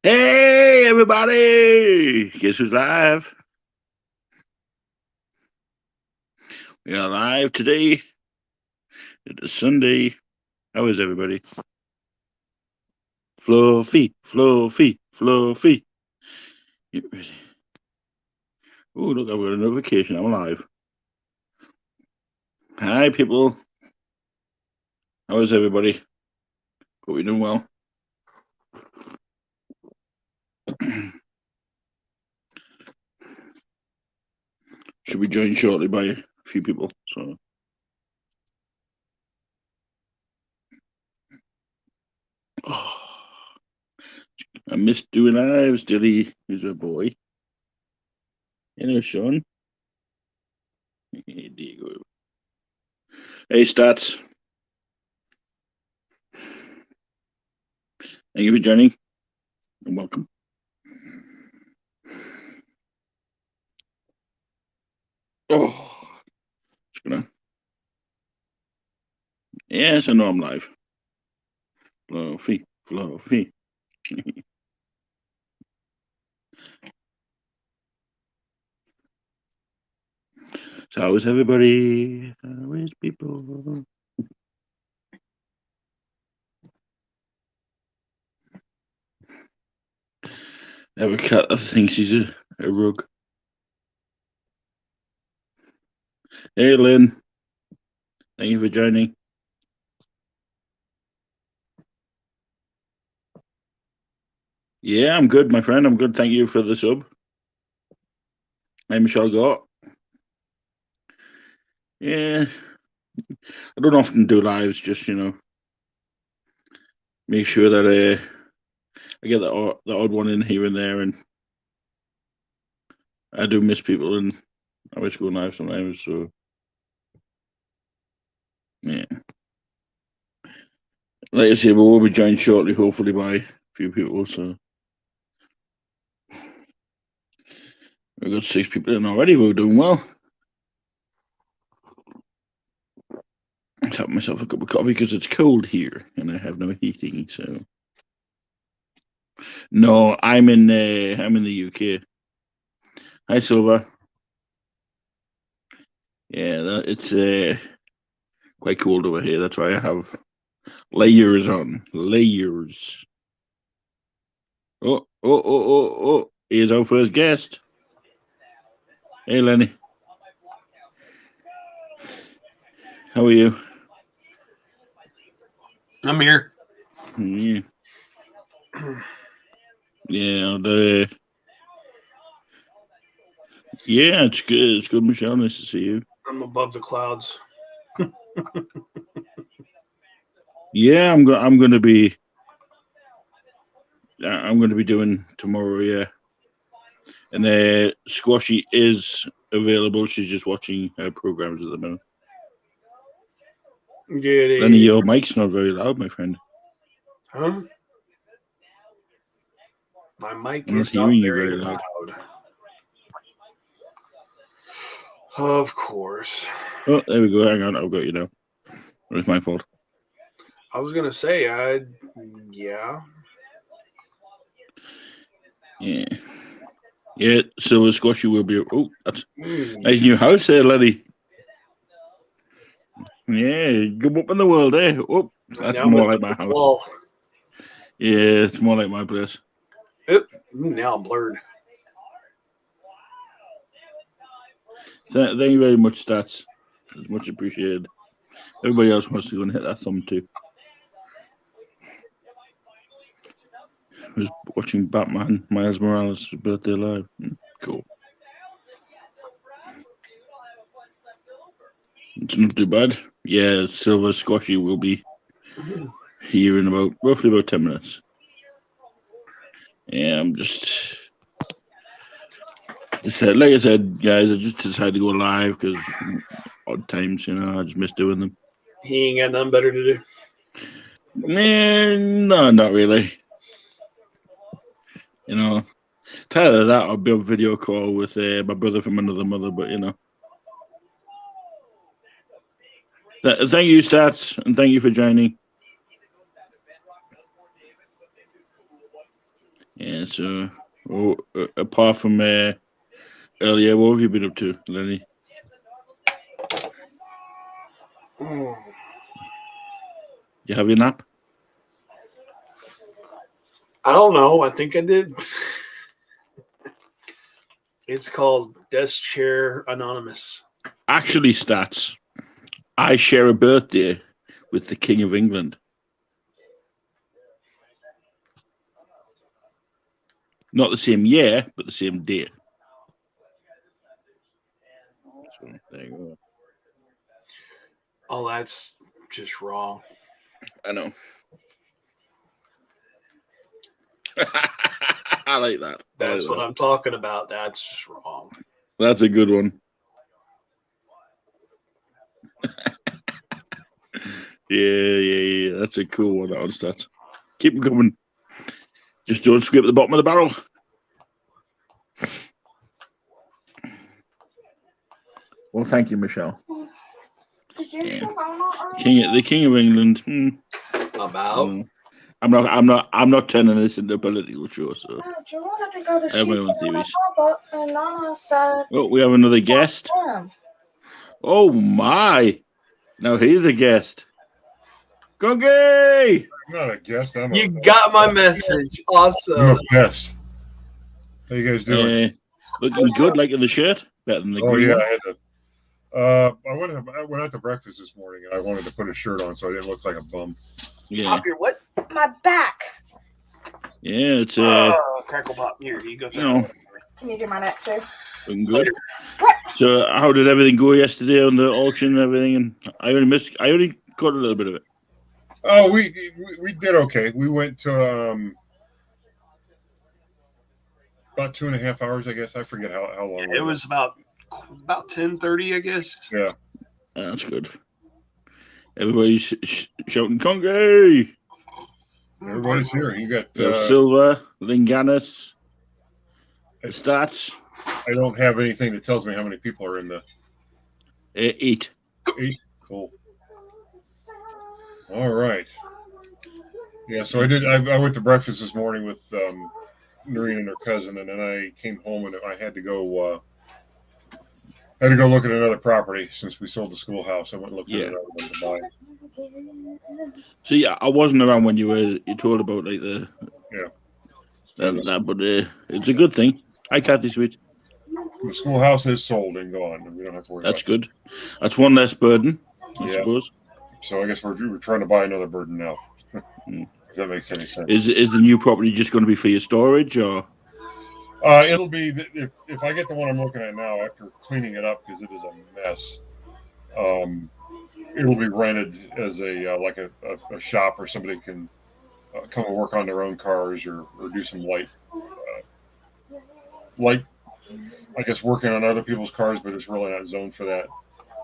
Hey, everybody! Guess who's live? We are live today. It is Sunday. How is everybody? Fluffy, fluffy, fluffy. Get ready. Oh, look, I've got a notification. I'm live. Hi, people. How is everybody? Hope you're doing well. Should be joined shortly by a few people. So, oh, I missed doing lives. Dilly is a boy. Hello, Sean. There you go. Hey, Stats. Thank you for joining and welcome. Oh, just gonna. Yes, I know I'm live. Fluffy, fluffy. So how is everybody? How is people? I have a cat that thinks he's a rug. Hey, Lynn. Thank you for joining. Yeah, I'm good, my friend. I'm good. Thank you for the sub. Hi, Michelle Gott. Yeah, I don't often do lives, just, make sure that I get the odd one in here and there, and I do miss people, and I wish going live sometimes, so yeah. Like I say, we will be joined shortly, hopefully by a few people, so we've got 6 people in already. We're doing well. I'm having myself a cup of coffee because it's cold here and I have no heating. So no, I'm in the UK. Hi, Silver. Yeah, it's quite cold over here. That's why I have layers on. Layers. Oh! Here's our first guest. Hey, Lenny. How are you? I'm here. Yeah. Yeah, yeah, it's good. It's good, Michelle. Nice to see you. I'm above the clouds. Yeah, I'm gonna be. I'm gonna be doing tomorrow. Yeah, and Squashy is available. She's just watching her programs at the moment. Get Lenny, a your mic's not very loud, my friend. huh? My mic I'm not is not hearing you very very loud. loud. Of course. Oh, there we go. Hang on, I've got you now. It's my fault. I was gonna say, yeah. Yeah, yeah. So Squashy will be. Oh, that's nice Mm, new house there, Lenny. Yeah, go up in the world, eh? Oh, that's now I'm more at the like my brick house. wall. Yeah, it's more like my place. Oop, now I'm blurred. Thank you very much, Stats. It's much appreciated. Everybody else wants to go and hit that thumb too. I was watching Batman Miles Morales' birthday live. Cool. It's not too bad. Yeah, Silver Squashy will be here in about roughly about 10 minutes. Yeah, I'm just like I said, guys, I just decided to go live because odd times, I just miss doing them. He ain't got nothing better to do. No, not really. It's either that or be on video call with my brother from another mother, but thank you, Stats, and thank you for joining. Yeah. So, apart from earlier, what have you been up to, Lenny? You have your nap? I don't know. I think I did. It's called Desk Chair Anonymous. Actually, stats. I share a birthday with the King of England. Not the same year, but the same day. So, there you go. Oh, that's just wrong. I know. I like that. That's what I'm talking about. That's just wrong. That's a good one. Yeah. That's a cool one, that one, stats. Keep them coming. Just don't scrape the bottom of the barrel. Well, thank you, Michelle. Did you Yeah. the The King of England. About? I'm not turning this into a political show. So you wanted to go to I have my own theories. and Nana said, Oh, we have another guest. Oh my! Now he's a guest. Gungy! I'm not a guest. You got my message. Awesome. I'm a guest. How you guys doing? Looking good, like in the shirt. Better than the green one. I had to. I went out to breakfast this morning and I wanted to put a shirt on so I didn't look like a bum. Yeah. Pop your what? my back. Yeah, it's Crackle pop. Here, you go. you know, Can you do my neck too? looking good. So how did everything go yesterday on the auction and everything? And I only caught a little bit of it. Oh, we did okay. We went to about 2.5 hours, I guess. I forget how long. It was about 10:30, I guess. Yeah. That's good. Everybody's shouting Congy. Everybody's here. You got Silver, Linganis, the stats. I don't have anything that tells me how many people are in the 8. 8. Cool. All right. Yeah, so I went to breakfast this morning with Noreen and her cousin, and then I came home and I had to go look at another property since we sold the schoolhouse. I went and looked at another one to buy. See, I wasn't around when you told about like the that, but it's a good thing. Hi, Kathy Sweet. The schoolhouse is sold and gone, and we don't have to worry. That's good. That's one less burden, I suppose. So I guess we're trying to buy another burden now. If that makes any sense. Is the new property just going to be for your storage, or? It'll be if I get the one I'm looking at now after cleaning it up because it is a mess. It'll be rented as a like a shop where somebody can come and work on their own cars or do some light, I guess, working on other people's cars, but it's really not zoned for that.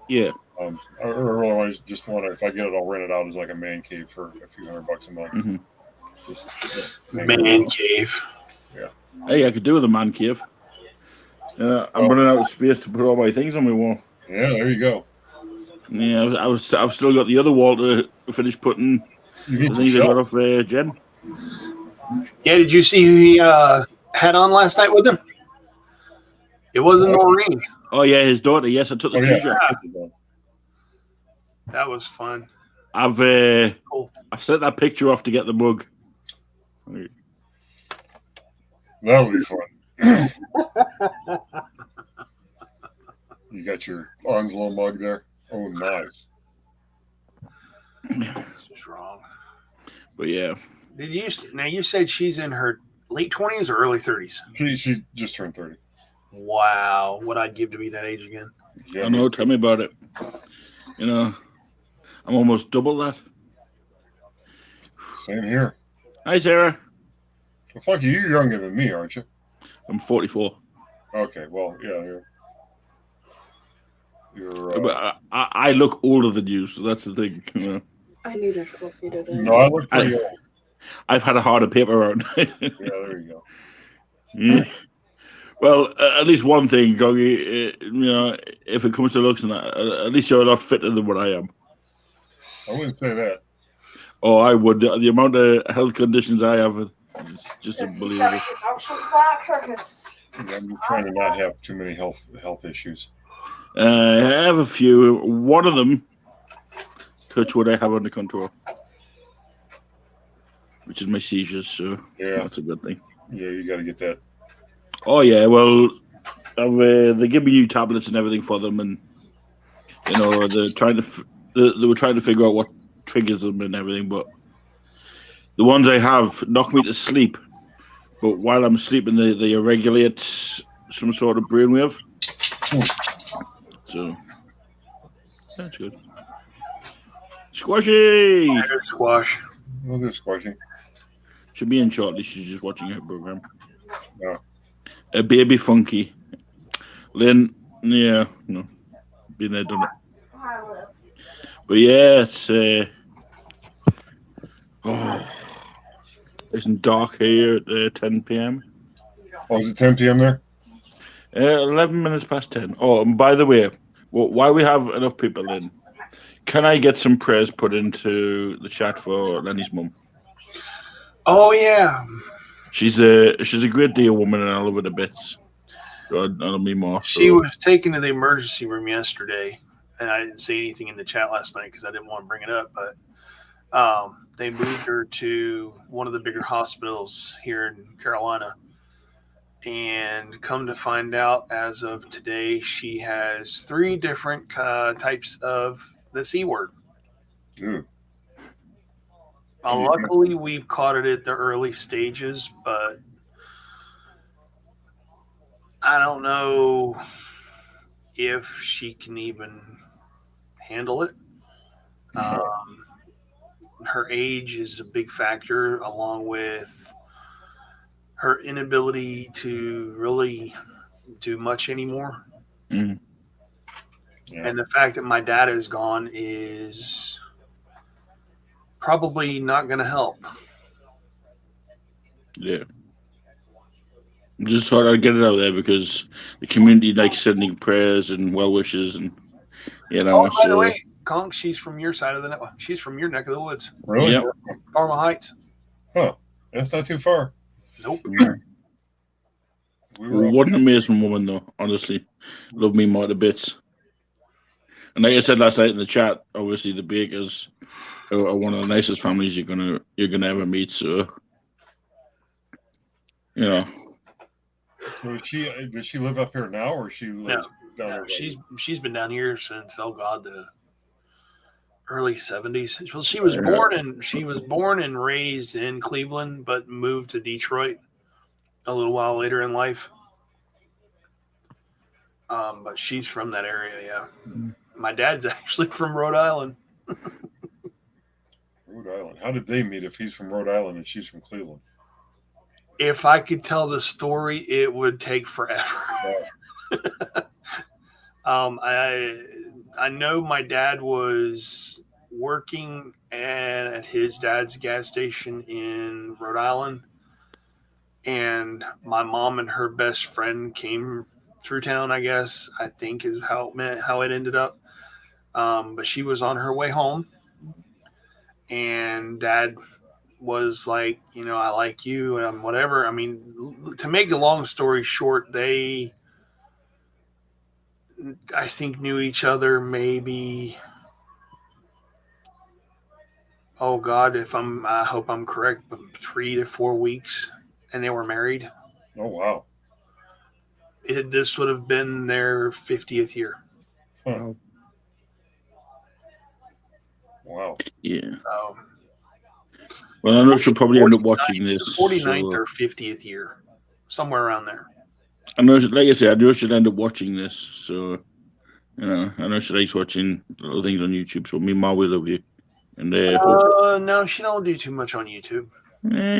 Yeah. I really want to, if I get it, I'll rent it out as like a man cave for a few $100 a month. Mm-hmm. Man cave. Yeah. Hey, I could do with a man cave. I'm running out of space to put all my things on my wall. Yeah, there you go. Yeah, I've still got the other wall to finish putting the things I got off Jen. Yeah, did you see who he had on last night with him? It wasn't Noreen. Oh yeah, his daughter. Yes, I took the picture. Yeah. That was fun. I've sent that picture off to get the mug. That would be fun. You got your Onslow mug there. Oh, nice. This is wrong. But yeah. Now you said she's in her late 20s or early 30s? She just turned 30. Wow. What I'd give to be that age again. Yeah, I know, tell me about it. You know, I'm almost double that. Same here. Hi, Sarah. Well, fuck you. You're younger than me, aren't you? I'm 44. Okay, well, yeah, you're But I look older than you, so that's the thing. You know? I needed fluffy today. No, I look pretty old. I've had a harder paper round. Yeah, there you go. Yeah. Well, at least one thing, Goggy, you know, if it comes to looks and that, at least you're a lot fitter than what I am. I wouldn't say that. Oh, I would. The amount of health conditions I have, It's just So she's unbelievable. got his options back, or his... I'm trying to not have too many health issues. I have a few. One of them, touch what I have under control, which is my seizures. So Yeah, that's a good thing. yeah, you got to get that. Oh yeah, well, they give me new tablets and everything for them, and they're trying to they were trying to figure out what triggers them and everything, but the ones I have knock me to sleep. But while I'm sleeping, they regulate some sort of brainwave. So that's good. Squashy Squash. Well, good squashing. should be in shortly. She's just watching her program. Yeah. A baby funky. Lynn, yeah, no, been there, done it. But yeah, it's it's dark here at 10 p.m. Oh, is it 10 p.m. there? 11 minutes past 10. Oh, and by the way, while we have enough people in, can I get some prayers put into the chat for Lenny's mum? Oh yeah. She's a great deal woman, and I love her to bits. God, I don't mean more. She So. was taken to the emergency room yesterday, and I didn't say anything in the chat last night because I didn't want to bring it up. But they moved her to one of the bigger hospitals here in Carolina, and come to find out, as of today, she has 3 different types of the C word. Ooh. Luckily, we've caught it at the early stages, but I don't know if she can even handle it. Her age is a big factor, along with her inability to really do much anymore. Mm. Yeah. And the fact that my dad is gone is probably not going to help. Yeah. Just thought I'd get it out there because the community likes sending prayers and well wishes, and Oh, by the way, Conk, she's from your side of the network. She's from your neck of the woods. Really? Yep. Parma Heights. Huh. That's not too far. Nope. What an amazing woman, though. Honestly, love me more to bits. And like I said last night in the chat, obviously the Bakers are one of the nicest families you're gonna ever meet. So, So does she live up here now, or she lives down there? She's been down here since the early 70s. Well, she was born and raised in Cleveland, but moved to Detroit a little while later in life. But she's from that area, yeah. My dad's actually from Rhode Island. Rhode Island. How did they meet if he's from Rhode Island and she's from Cleveland? If I could tell the story, it would take forever. I know my dad was working at his dad's gas station in Rhode Island, and my mom and her best friend came through town, I guess, I think is how it ended up. But she was on her way home, and Dad was like, I like you, and whatever. I mean, to make a long story short, they, I think, knew each other maybe, oh God, I hope I'm correct, but 3 to 4 weeks, and they were married. Oh, wow. This would have been their 50th year. Huh. Wow. Yeah. So, well, I know she'll probably end up watching this. 49th or 50th year, somewhere around there. I know, like I said, I know she'll end up watching this. So, I know she likes watching little things on YouTube. So, me and Ma, we love you. And no, she don't do too much on YouTube.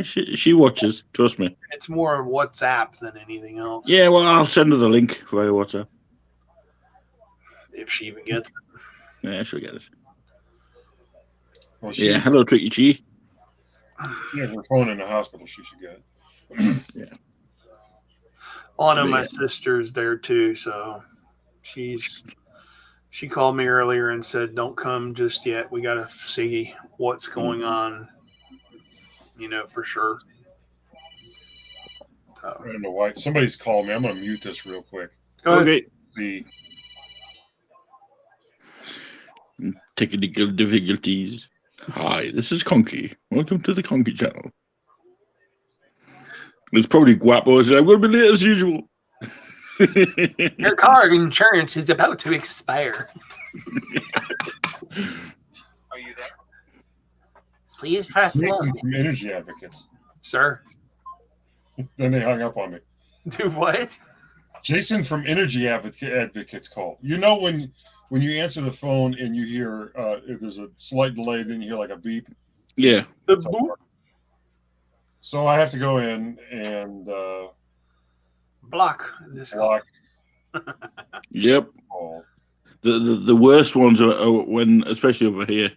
She watches. Trust me. It's more WhatsApp than anything else. Yeah, well, I'll send her the link via WhatsApp. If she even gets it. Yeah, she'll get it. Well, hello, Tricky Chi. Yeah, her phone in the hospital. She should get it. Yeah. Well, I know my sister's there too, so she called me earlier and said, "Don't come just yet. We got to see what's going on, for sure." Oh. I don't know why. Somebody's called me. I'm going to mute this real quick. Go ahead. Okay. The Technical difficulties. Hi, this is Conky. Welcome to the Conky channel. It's probably Guapo said, I'm going to be late as usual. Your car insurance is about to expire. Are you there? Please press Jason 1. from Energy Advocates. Sir. Then they hung up on me. Do what? Jason from Energy Advocates called. You know when you answer the phone and you hear if there's a slight delay, then you hear like a beep. Yeah. The boop. So I have to go in and Block this. block Yep. call. The worst ones are when, especially over here.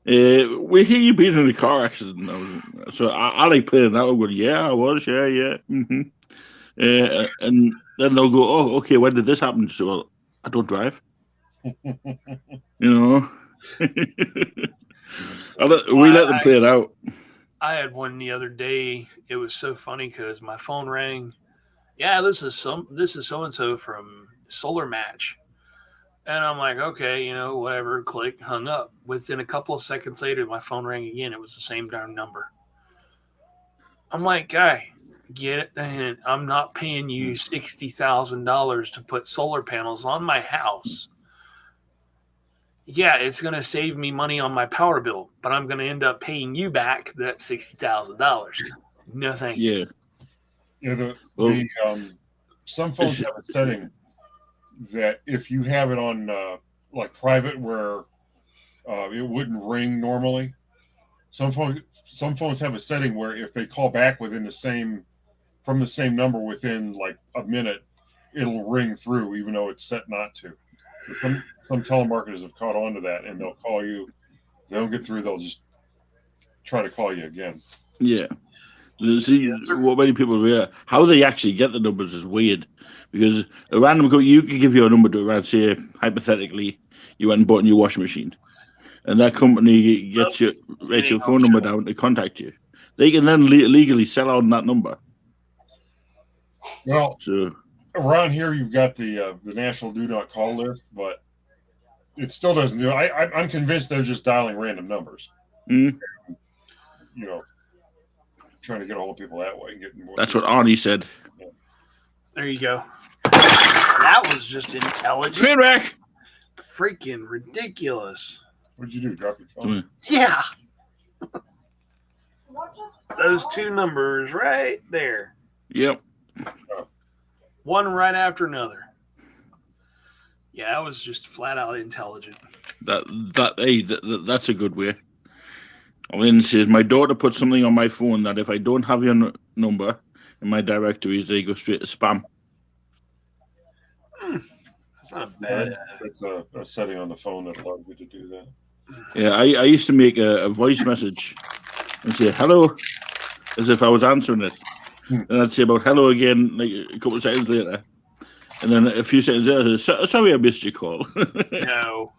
We hear you being in a car accident. So I like playing that. I'm going, yeah, I was. Yeah. Mm-hmm. And then they'll go, oh, okay, when did this happen? So, well, I don't drive. You know? We let them play it out. I had one the other day. It was so funny because my phone rang. Yeah, this is so and so from Solar Match, and I'm like, okay, whatever. Click, hung up. Within a couple of seconds later, my phone rang again. It was the same darn number. I'm like, guy, get it the hint. I'm not paying you $60,000 to put solar panels on my house. Yeah, it's going to save me money on my power bill, but I'm going to end up paying you back that $60,000. No, thank you. Yeah, some phones have a setting that if you have it on like private where it wouldn't ring normally. Some phones have a setting where if they call back from the same number within like a minute, it'll ring through even though it's set not to. Some telemarketers have caught on to that, and they'll call you. If they don't get through, they'll just try to call you again. Yeah. See, what many people realize, how they actually get the numbers is weird, because a random you can give your number to around, say, hypothetically, you went and bought a new washing machine, and that company writes your phone number down to contact you. They can then legally sell on that number. Well, so around here you've got the national do not call list, but it still doesn't do. I'm convinced they're just dialing random numbers. Mm. Trying to get a hold of people that way. That's what Arnie said. Yeah. There you go. That was just intelligent. Train wreck. Freaking ridiculous. What did you do? Drop your phone? Yeah. Those two numbers right there. Yep. One right after another. Yeah, that was just flat out intelligent. That's a good way. I mean, it says my daughter put something on my phone that if I don't have your number in my directories, they go straight to spam. That's not bad. That's a setting on the phone that allows you to do that. Yeah, I used to make a voice message and say hello as if I was answering it. And I'd say about hello again like a couple of seconds later. And then a few seconds later, sorry I missed your call. No.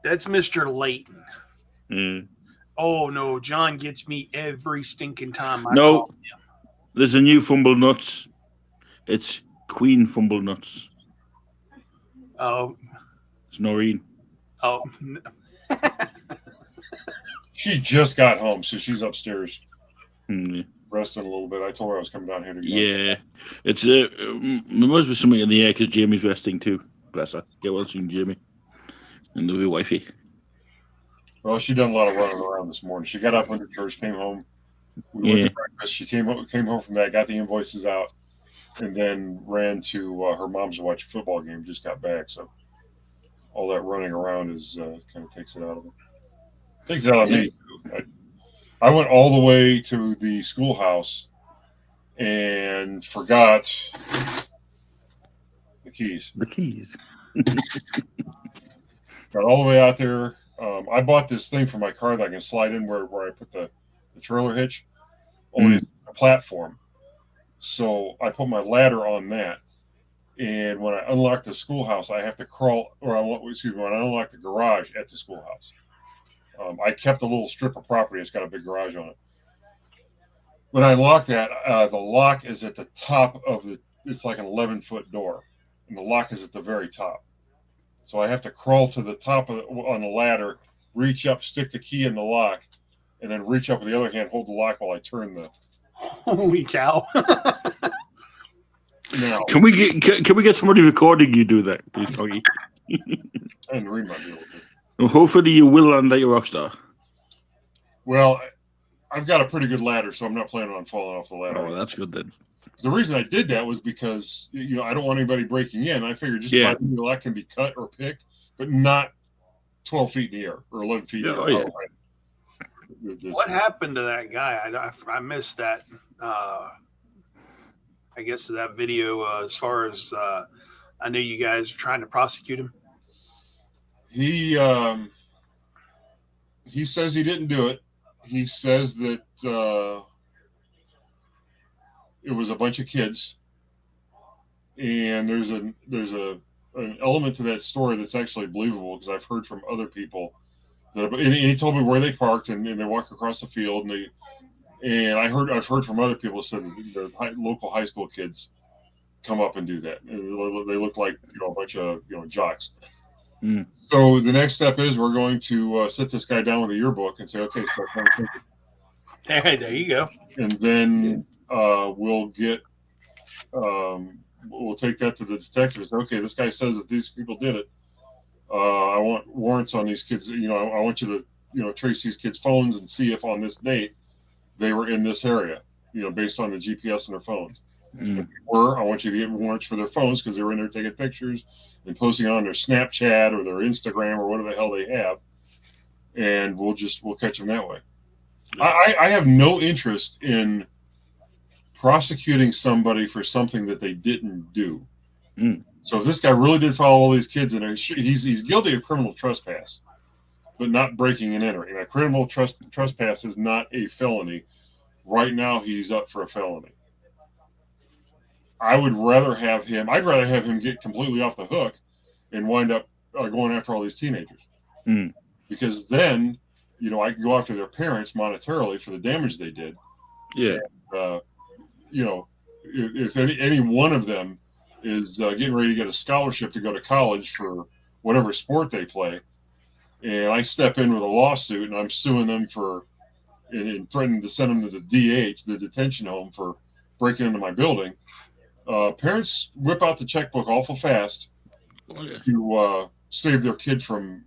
That's Mr. Layton. Mm. Oh, no. John gets me every stinking time I No. call him. There's a new Fumble Nuts. It's Queen Fumble Nuts. Oh. It's Noreen. Oh. She just got home, so she's upstairs Mm. resting a little bit. I told her I was coming down here to go. Yeah. It's there must be something in the air because Jamie's resting too. Bless her. Get well soon, Jamie. And the wee wifey. Well, she done a lot of running around this morning. She got up, went to church, came home. We went to breakfast. She came home from that, got the invoices out, and then ran to her mom's to watch a football game. Just got back, so all that running around is kind of takes it out of her. Takes it out of me. I went all the way to the schoolhouse and forgot the keys. The keys. Got all the way out there. I bought this thing for my car that I can slide in where I put the trailer hitch, only a platform. So I put my ladder on that. And when I unlock the schoolhouse, I have to crawl, when I unlock the garage at the schoolhouse. I kept a little strip of property. It's got a big garage on it. when I lock that, the lock is at the top of the. It's like an 11-foot door, and the lock is at the very top. So I have to crawl to the top on the ladder, reach up, stick the key in the lock, and then reach up with the other hand, hold the lock while I turn the. Holy cow! Now, Can we get somebody recording you do that, please, Foggy? I didn't read my deal. Well, hopefully you will land like a rock star. Well, I've got a pretty good ladder, so I'm not planning on falling off the ladder. Oh, that's good then. The reason I did that was because I don't want anybody breaking in. I figured just about any lock can be cut or picked, but not 12 feet in the air or 11 feet in the air. What happened to that guy? I missed that. I guess that video. As far as I know, you guys are trying to prosecute him. He says he didn't do it. He says that it was a bunch of kids, and there's an element to that story that's actually believable because I've heard from other people that, and he told me where they parked and they walk across the field and I've heard from other people that said that the local high school kids come up and do that. They look like a bunch of jocks. Mm. So the next step is we're going to sit this guy down with a yearbook and say, okay, there you go. And then we'll take that to the detective and say, okay, this guy says that these people did it. I want warrants on these kids. I want you to trace these kids' phones and see if on this date they were in this area, based on the GPS on their phones. Mm. If they were, I want you to get warrants for their phones because they were in there taking pictures and posting it on their Snapchat or their Instagram or whatever the hell they have. And we'll catch them that way. I have no interest in prosecuting somebody for something that they didn't do. Mm. So if this guy really did follow all these kids in there, he's guilty of criminal trespass, but not breaking and entering. A criminal trespass is not a felony. Right now, he's up for a felony. I'd rather have him get completely off the hook and wind up going after all these teenagers. Mm. Because then, I can go after their parents monetarily for the damage they did. Yeah. And, if any one of them is getting ready to get a scholarship to go to college for whatever sport they play, and I step in with a lawsuit and I'm suing them and threatening to send them to the DH, the detention home, for breaking into my building, parents whip out the checkbook awful fast to save their kid from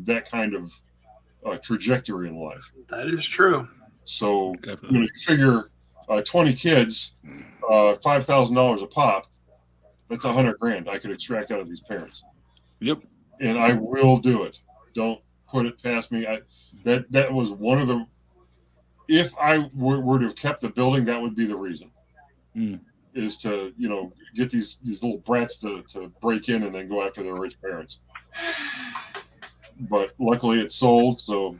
that kind of trajectory in life. That is true. So you figure 20 kids, $5,000 a pop. That's $100,000 I could extract out of these parents. Yep. And I will do it. Don't put it past me. That was one of the. If I were to have kept the building, that would be the reason. Mm. Is to get these little brats to break in and then go after their rich parents. But luckily, it's sold, so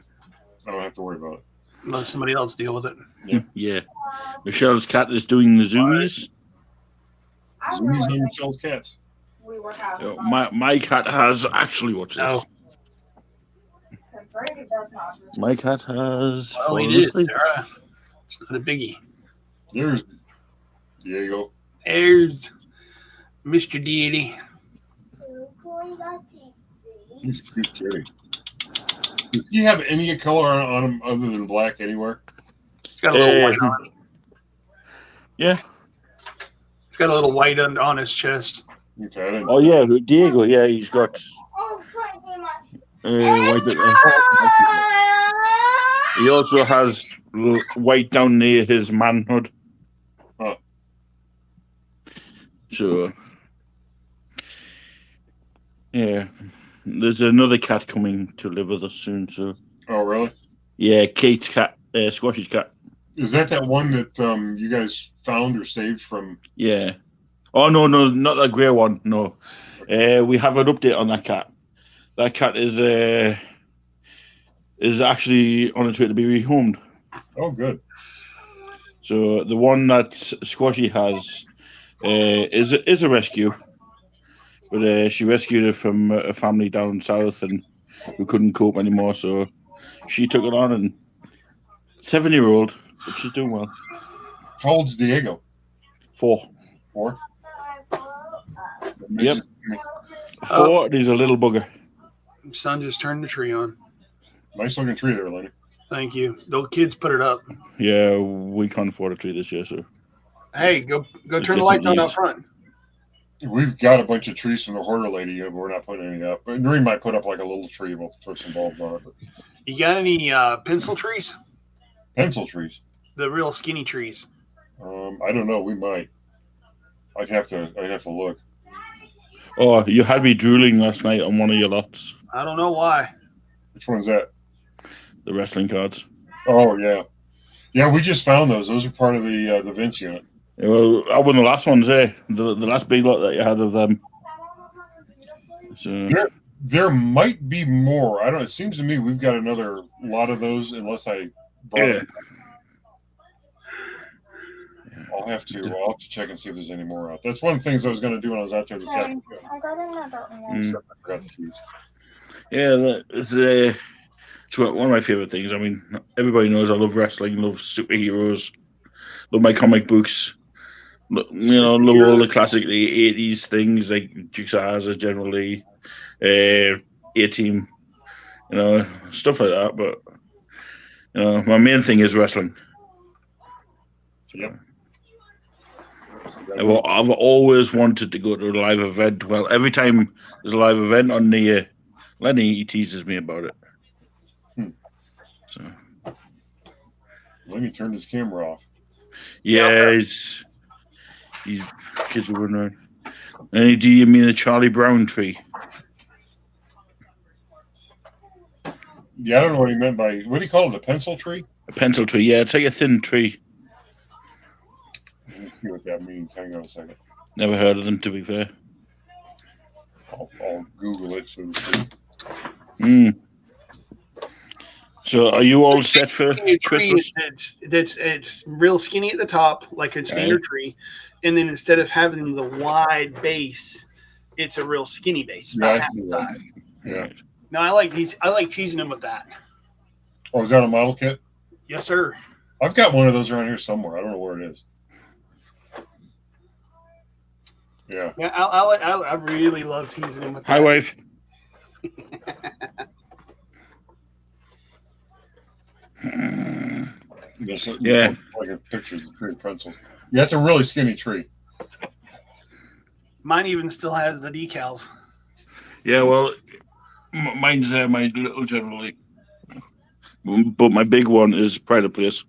I don't have to worry about it. Let somebody else deal with it. Yeah. Yeah. Michelle's cat is doing the zoomies. Zoomies on Michelle's cats. We were having My cat has actually watched this. Oh. because Brady does not. My cat has. Well, he did, Sarah. It's not a biggie. There's Diego. There's Mr. Deity. He's a good kitty. Does he have any color on him other than black anywhere? He's got a little white on. Yeah. He's got a little white on his chest. Okay, I didn't. Oh yeah, Diego. Yeah, he's got white bit there. He also has white down near his manhood. Huh. So, yeah, there's another cat coming to live with us soon. So. Oh really? Yeah, Kate's cat, Squashy's cat. Is that one that you guys found or saved from? Yeah. Oh no, not that grey one. No, we have an update on that cat. That cat is actually on its way to be rehomed. Oh, good. So the one that Squashy has is a rescue, but she rescued it from a family down south and who couldn't cope anymore. So she took it on, and 7-year-old, but she's doing well. How old's Diego? 4. 4? Yep. 4, and he's a little bugger. Son just turned the tree on. Nice looking tree there, Lenny. Thank you. Those kids put it up. Yeah, we can't afford a tree this year, so. Hey, go turn the It's lights on easy. out front. We've got a bunch of trees from the hoarder lady, but we're not putting any up. But Noreen might put up like a little tree. We'll throw some bulbs on it. But You got any pencil trees? pencil trees. The real skinny trees. I don't know. We might. I'd have to look. Oh, you had me drooling last night on one of your lots. I don't know why. Which one's that? The wrestling cards. Oh yeah, yeah. We just found those. Those are part of the Vince unit. Yeah, well, I won the last ones, the last big lot that you had of them. So, There might be more. I don't. It seems to me we've got another lot of those. Unless I brought yeah. them. I'll have to check and see if there's any more out. That's one of the things I was going to do when I was out there this afternoon. I got another one. Except I forgot the keys. Yeah, it's one of my favorite things. I mean, everybody knows I love wrestling, love superheroes, love my comic books. Love all the classic 80s things like Dukes of Hazzard, generally, A-Team, stuff like that. But my main thing is wrestling. Yep. I've always wanted to go to a live event. Well, every time there's a live event on the Lenny, he teases me about it. So Let me turn this camera off. yeah, he's kids are running around. And do you mean the Charlie Brown tree? Yeah, I don't know what he meant by what do you call it? A pencil tree? A pencil tree, yeah, it's like a thin tree. Let me see what that means. Hang on a second. Never heard of them, to be fair. I'll Google it so to see. So, are you all set for Christmas? It's real skinny at the top, like a standard tree, and then instead of having the wide base, it's a real skinny base, about half the size. Yeah. No, I like teasing him with that. Oh, is that a model kit? Yes, sir. I've got one of those around here somewhere. I don't know where it is. Yeah. Yeah, I really love teasing him with that. Hi, wife. Yeah. Like a pictures of tree pencils. Yeah, it's a really skinny tree. Mine even still has the decals. Yeah, well, mine's my little generally. But my big one is Pride of Place.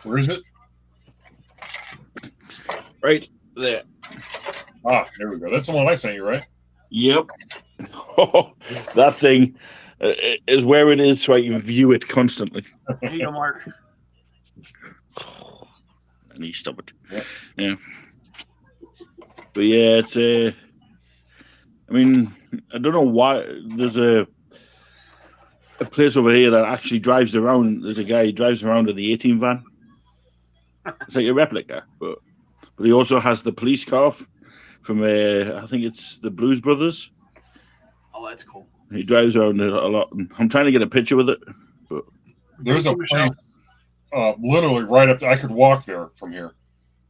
Where is it? Right there. Ah, there we go. That's the one I sent you, right? Yep. That thing is where it is, so I can view it constantly. There you go, Mark. I need to stop it. Yeah. But yeah, it's I mean, I don't know why there's a place over here that actually drives around. There's a guy who drives around in the 18 van. It's like a replica, but he also has the police car from I think it's the Blues Brothers. Oh, that's cool. He drives around it a lot. And I'm trying to get a picture with it, but There's a place literally right up there. I could walk there from here.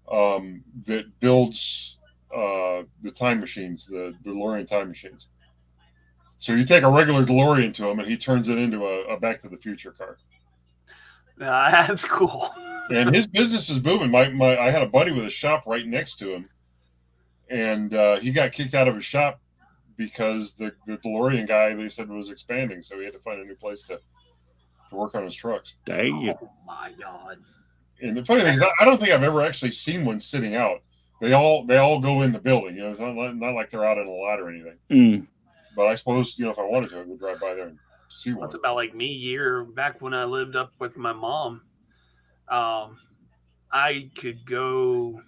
That builds the time machines, the DeLorean time machines. So you take a regular DeLorean to him, and he turns it into a Back to the Future car. That's cool. And his business is booming. I had a buddy with a shop right next to him, and he got kicked out of his shop because the DeLorean guy, they said, was expanding, so he had to find a new place to work on his trucks. dang it. Oh my God. And the funny thing is, I don't think I've ever actually seen one sitting out. They all go in the building. It's not like they're out in a lot or anything. But I suppose if I wanted to, I would drive by there and see one. That's about like me back when I lived up with my mom. I could go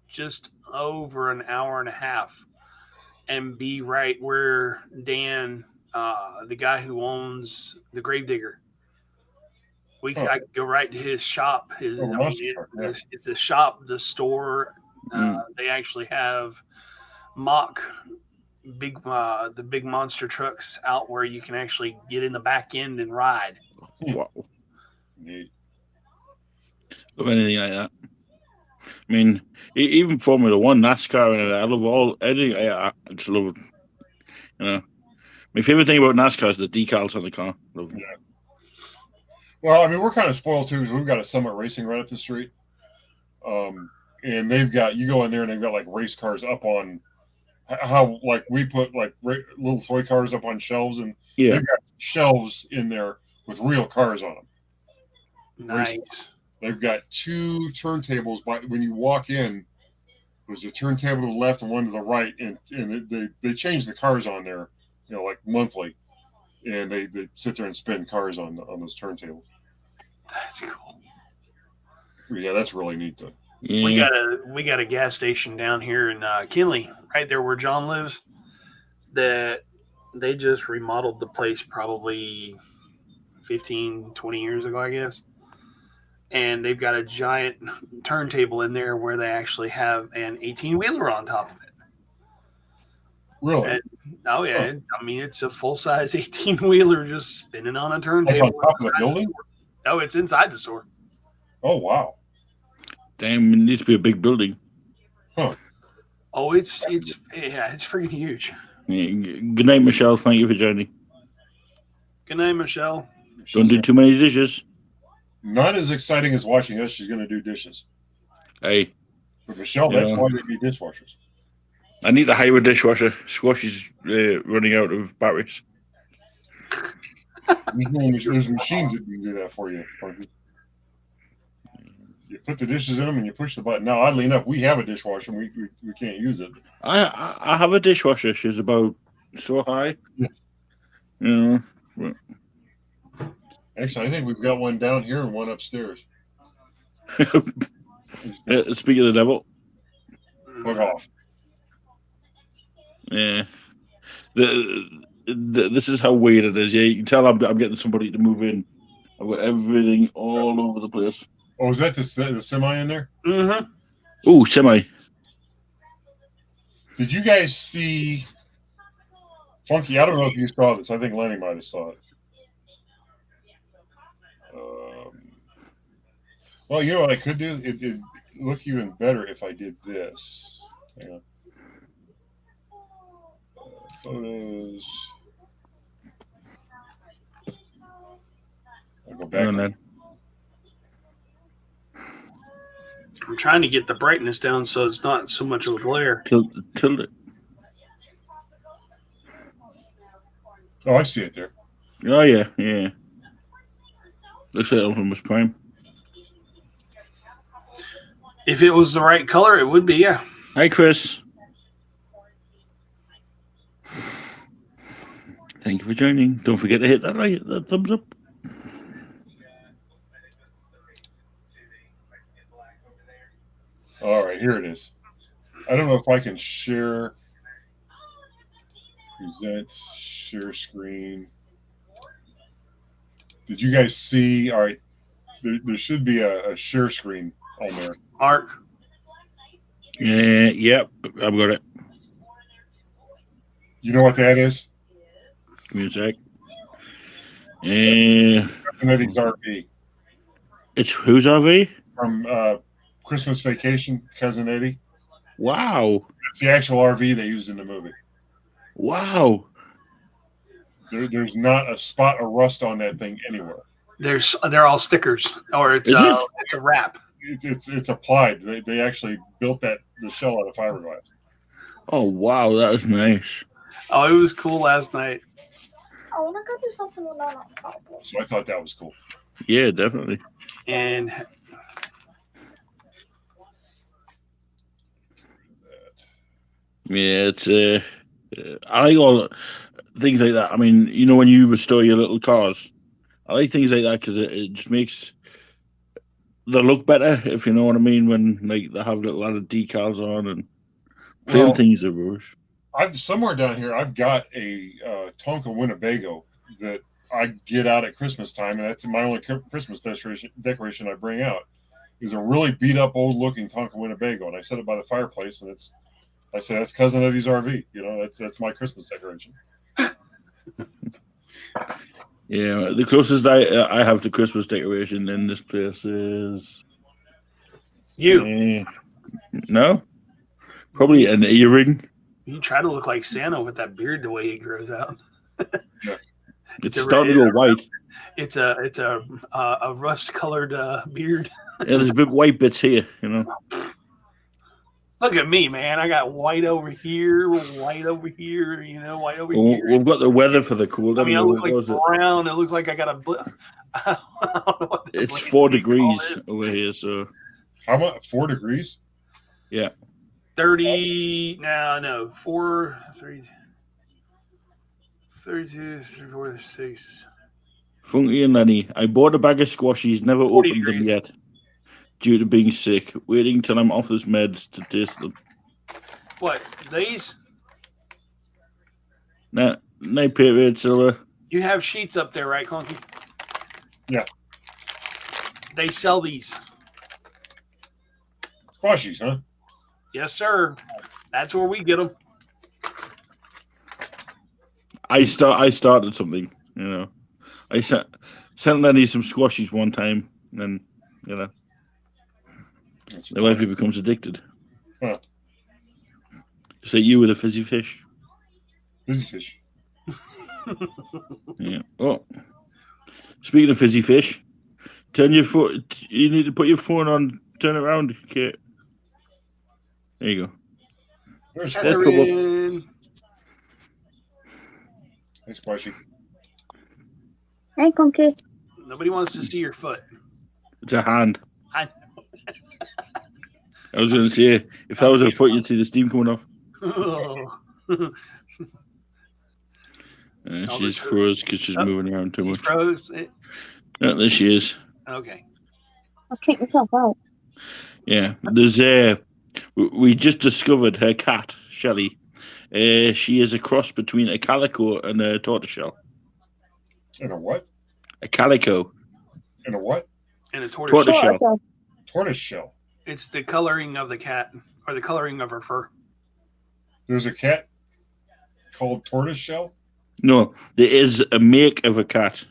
just over an hour and a half and be right where Dan, the guy who owns the Gravedigger, I could go right to his shop. It's the shop, the store. They actually have the big monster trucks out where you can actually get in the back end and ride. Wow. Neat. of anything like that. I mean, even Formula One, NASCAR, and I love anything like that. I just love it. You know, my favorite thing about NASCAR is the decals on the car. Love them. Yeah. Well, I mean, we're kind of spoiled too because we've got a Summit Racing right up the street, and they've got you go in there and they've got like race cars up on how like we put like little toy cars up on shelves, and Yeah, they've got shelves in there with real cars on them. Nice. They've got 2 turntables. But when you walk in, there's a turntable to the left and one to the right, and they change the cars on there, you know, like monthly, and they sit there and spin cars on those turntables. That's cool. Yeah, that's really neat though. yeah. We got a gas station down here in Kinley, right there where John lives. That they just remodeled the place probably 15, 20 years ago, I guess. And they've got a giant turntable in there where they actually have an 18-wheeler on top of it. Really? And, oh yeah, I mean it's a full size 18-wheeler just spinning on a turntable. Like on top of the building? Oh, it's inside the store. Oh wow! Damn, it needs to be a big building. Huh? Oh, it's freaking huge. Yeah. Good night, Michelle. Thank you for joining. Good night, Michelle. Don't do too many dishes. Not as exciting as watching us. She's going to do dishes. Hey, But Michelle, that's why they be dishwashers. I need to hire a dishwasher. Squash is running out of batteries. There's machines that can do that for you. You put the dishes in them and you push the button. Now, oddly enough, we have a dishwasher and we can't use it. I have a dishwasher. She's about so high. Yeah. You know. Actually, I think we've got one down here and one upstairs. Speak of the devil. Fuck off. Yeah. This is how weird it is. Yeah, you can tell I'm getting somebody to move in. I've got everything all over the place. Oh, is that the semi in there? Mm-hmm. Oh, semi. Did you guys see Funky? I don't know if you saw this. I think Lenny might have saw it. Well, you know what I could do? It'd look even better if I did this. Hang on. Photos. I'll go back. I'm trying to get the brightness down so it's not so much of a glare. Tilt it. Oh, I see it there. Oh, yeah, yeah. Looks like Optimus Prime. If it was the right color, it would be, yeah. Hi, Chris. Thank you for joining. Don't forget to hit that thumbs up. All right, here it is. I don't know if I can share. Present, share screen. Did you guys see? All right, there should be a share screen on there. Mark. Yep, I've got it. You know what that is? Give me a sec. Eddie's RV. It's whose RV? From Christmas Vacation, Cousin Eddie. Wow. That's the actual RV they used in the movie. Wow. There's not a spot of rust on that thing anywhere. They're all stickers, or it's a wrap. It's applied. They actually built the shell out of fiberglass. Oh wow, that was nice. Oh, it was cool last night. I want to go do something with that on top. So I thought that was cool. Yeah, definitely. And yeah, it's I like all things like that. I mean, you know, when you restore your little cars, I like things like that because it just makes they look better, if you know what I mean. When like they have a lot of decals on and plain things are rubbish. I've somewhere down here. I've got a Tonka Winnebago that I get out at Christmas time, and that's my only Christmas decoration I bring out. Is a really beat up, old looking Tonka Winnebago, and I set it by the fireplace, and I say that's Cousin Eddie's RV. You know, that's my Christmas decoration. Yeah, the closest I have to Christmas decoration in this place is You. No, probably an earring. You try to look like Santa with that beard the way he grows out. It's starting to go white. It's a rust colored beard. Yeah, there's big white bits here. You know. Look at me, man. I got white over here, white over here. You know, white over Well, here. we've got the weather for the cold. I mean, I look like brown. It looks like I got a. It's 4 degrees over here, so. How about 4 degrees? Yeah. 30. No. 4, 3, 32, 34, 6. Funky and Lenny, I bought a bag of squashies, never opened degrees. them yet, due to being sick. Waiting till I'm off this meds to taste them. What? These? Nah, night period, Silver. You have sheets up there, right, Clunky? Yeah. They sell these. Squashies, huh? Yes, sir. That's where we get them. I started something, you know. I sent Lenny some squashies one time, and you know, the wifey becomes addicted. Huh. Just like you with a fizzy fish. Fizzy fish. Yeah. Oh, speaking of fizzy fish, turn your phone. You need to put your phone on. Turn it around, Kate. There you go. There's Catherine. Hey, Squashy. Hey, Conky. Nobody wants to see your foot. It's a hand. I I was going to say, if that was a foot, you'd see the steam coming off. Oh. She's froze because she's moving around too She much. froze. Yeah, there she is. Okay. I'll kick myself out. Yeah, there's we just discovered her cat, Shelly. She is a cross between a calico and a tortoiseshell. And a what? A calico. And a what? And a Tortoiseshell. Tortoise shell. It's the coloring of the cat, or the coloring of her fur. There's a cat called tortoise shell? No, there is a make of a cat,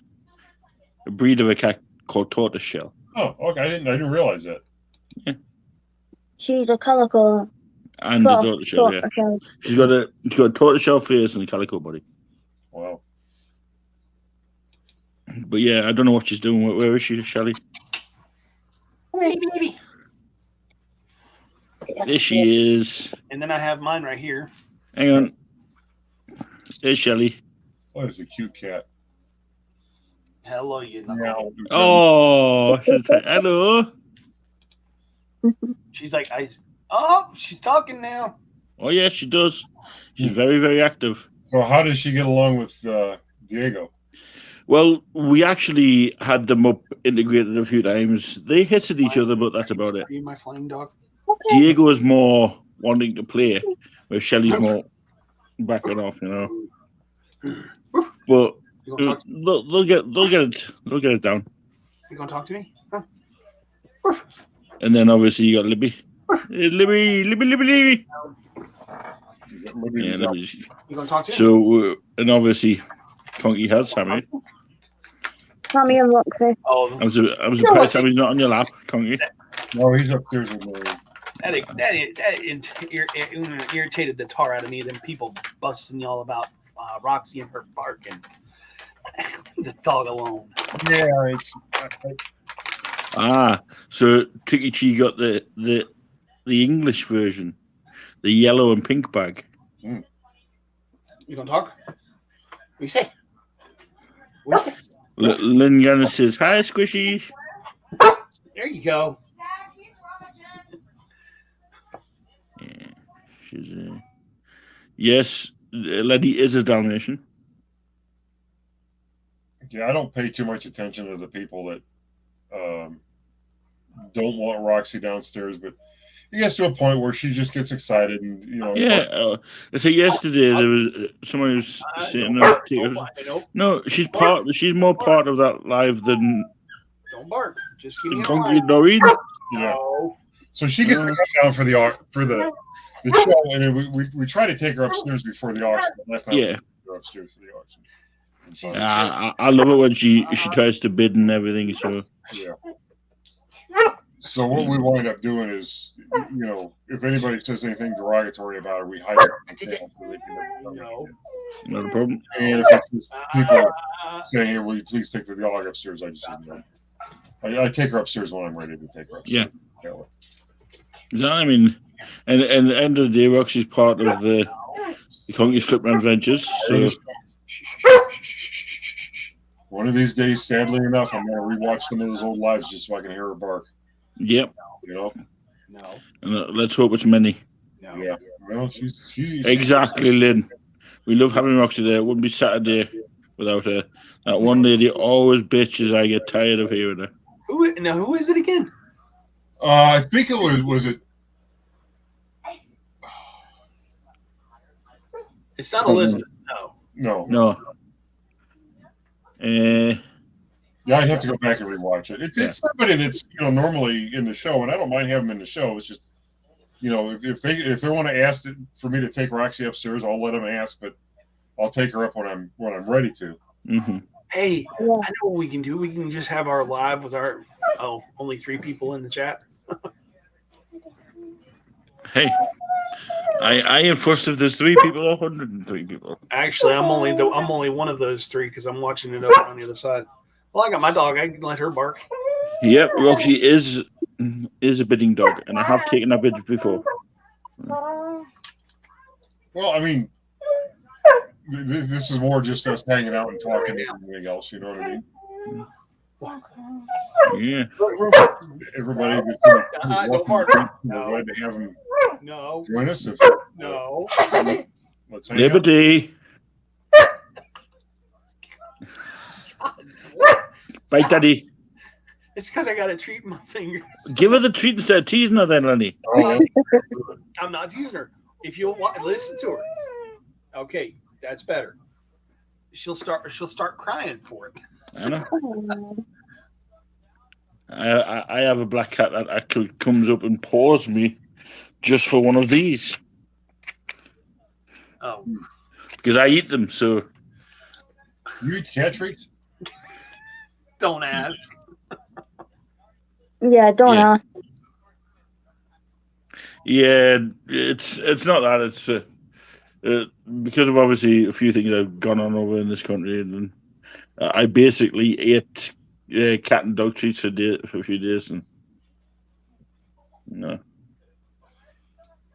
a breed of a cat called tortoiseshell. Oh, okay. I didn't realize that. Yeah. She's a calico. And a tortoiseshell, yeah. She's got a tortoiseshell face and a calico body. Wow. But yeah, I don't know what she's doing. Where is she, Shelly? Baby. There she is. And then I have mine right here. Hang on. There's Shelly. What is a cute cat? Hello, you know. Meow. Oh, she's like, hello. She's like, she's talking now. Oh, yeah, she does. She's very, very active. So how does she get along with Diego? Well, we actually had them up integrated a few times. They hit at each other, but that's about it. Are you my flying dog? Okay. Diego is more wanting to play, where Shelly's more backing off, you know. But You gonna talk? they'll get it down. You gonna talk to me? Huh? And then obviously you got Libby. Hey, Libby. Yeah, Libby's. You gonna talk to me? So and obviously, Conky has Sammy. Sammy and Roxy. Oh, I'm surprised Sammy's not on your lap, Conky. No, he's upstairs in the that irritated the tar out of me. Them people busting y'all about Roxy and her bark and the dog alone. Yeah, it's So Tricky Chi got the English version, the yellow and pink bag. You gonna talk? What you say? What you say? Lynn Gannis says, "Hi, Squishy." There you go. Yeah, she's yes, Letty is a Dalmatian. yeah. I don't pay too much attention to the people that don't want Roxy downstairs, but it gets to a point where she just gets excited, and Yeah, so yesterday there was someone who was sitting there. No, she's more part of that live than Don't bark. Just give me a Conky line. Doreen. Yeah. So she gets to come down for the show, and then we try to take her upstairs before the auction. Last night Yeah. we were upstairs for the auction. I love it when she tries to bid and everything. So Yeah. So what we wind up doing is, if anybody says anything derogatory about her, we hide it on the channel so they can never know. Not a problem. And if it's just people saying, "Hey, will you please take the dog upstairs?" I just ignore. I take her upstairs when I'm ready to take her upstairs. Yeah. I mean, and at the end of the day, Roxy's part of the Conky Slipman Adventures. So one of these days, sadly enough, I'm going to rewatch some of those old lives just so I can hear her bark. Yep. No. And let's hope it's many. No. Yeah. Well, she's exactly, Lynn. We love having Roxy there. It wouldn't be Saturday without her. That one lady always bitches. I get tired of hearing her. Who is it again? I think it was it. It's not Elizabeth. No. Yeah, I'd have to go back and rewatch it. It's somebody that's normally in the show, and I don't mind having them in the show. It's just if they want to ask for me to take Roxy upstairs, I'll let them ask, but I'll take her up when I'm ready to. Mm-hmm. Hey, I know what we can do. We can just have our live with our only 3 people in the chat. Hey, I am first if there's 3 people or 103 people. Actually, I'm only one of those 3 because I'm watching it over on the other side. Well, I got my dog. I can let her bark. Yep, Roxy is a bidding dog, and I have taken that bid before. Well, I mean, this is more just us hanging out and talking and anything else. You know what I mean? Yeah. Everybody that's in the we're glad to have them join us. Let's hang Liberty. Bite, Daddy. It's because I got a treat in my fingers. Give her the treat instead of teasing her then, Lenny. I'm not teasing her. If you'll listen to her. Okay, that's better. She'll start crying for it. I know. I have a black cat that actually comes up and paws me just for one of these. Oh. Because I eat them, so. You eat cat treats? Don't ask. Yeah, don't ask. Yeah, it's not that. It's because of obviously a few things that have gone on over in this country, and I basically ate cat and dog treats for a few days, and no.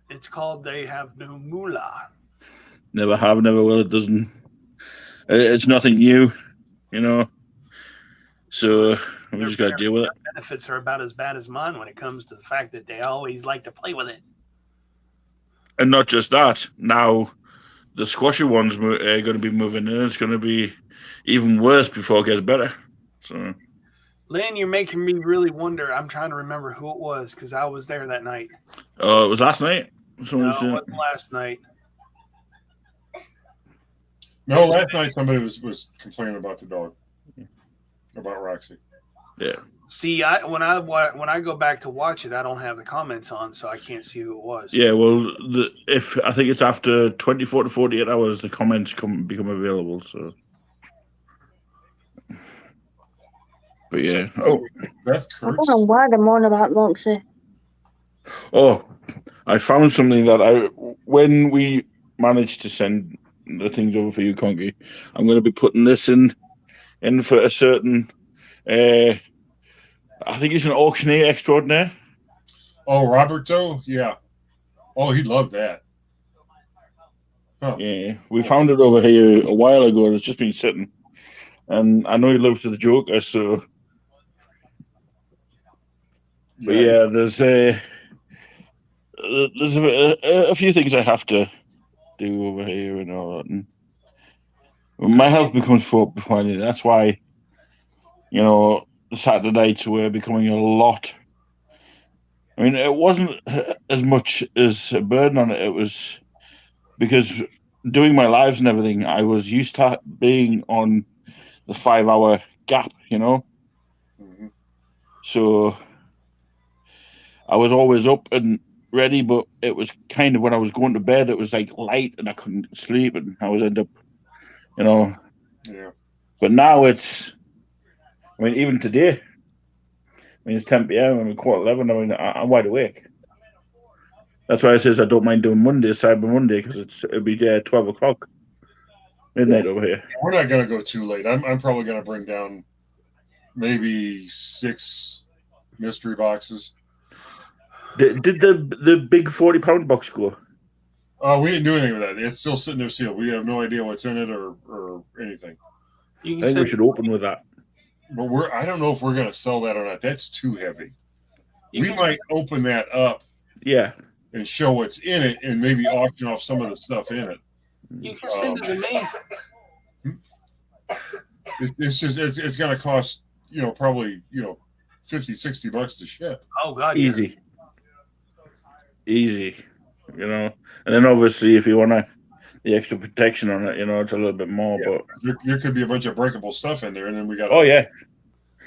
It's called They Have No Moolah. Never have, never will. It doesn't. It's nothing new, So we just got to deal with it. Benefits are about as bad as mine when it comes to the fact that they always like to play with it. And not just that. Now, the squashy ones are going to be moving in. It's going to be even worse before it gets better. So, Lynn, you're making me really wonder. I'm trying to remember who it was because I was there that night. Oh, it was last night? No, it wasn't last night. No, last night somebody was complaining about the dog, about Roxy. Yeah. See, when I go back to watch it, I don't have the comments on, so I can't see who it was. Yeah, well, if I think it's after 24 to 48 hours, the comments become available. So, but yeah. Oh, Beth I don't know why they're moaning about Roxy. Oh, I found something that when we managed to send the things over for you, Conky, I'm going to be putting this in for a certain. I think he's an auctioneer extraordinaire. Oh, Roberto? Yeah. Oh, he'd love that. Huh. Yeah, we found it over here a while ago, and it's just been sitting. And I know he loves the Joker, so. But yeah, there's a few things I have to do over here and all that. And my health becomes full before I need it. That's why, the Saturday nights were becoming a lot. I mean, it wasn't as much as a burden on it. It was because doing my lives and everything, I was used to being on the 5-hour gap, Mm-hmm. So I was always up and ready, but it was kind of when I was going to bed, it was like light and I couldn't sleep, and I was end up, Yeah. But now it's, even today, mean, it's 10 p.m. I mean, 11:15. I mean, I'm wide awake. That's why I says I don't mind doing Monday, Cyber Monday, because it'll be 12 o'clock midnight over here. We're not going to go too late. I'm probably going to bring down maybe 6 mystery boxes. Did the big 40-pound box go? We didn't do anything with that. It's still sitting there sealed. We have no idea what's in it or anything. I think we should open with that. But I don't know if we're going to sell that or not. That's too heavy. We might open that up. Yeah. And show what's in it, and maybe auction off some of the stuff in it. You can send it to me. It's going to cost probably $50-$60 to ship. Oh God, easy, and then obviously if you want the extra protection on it, it's a little bit more. Yeah. But there could be a bunch of breakable stuff in there, and then we got. Oh yeah.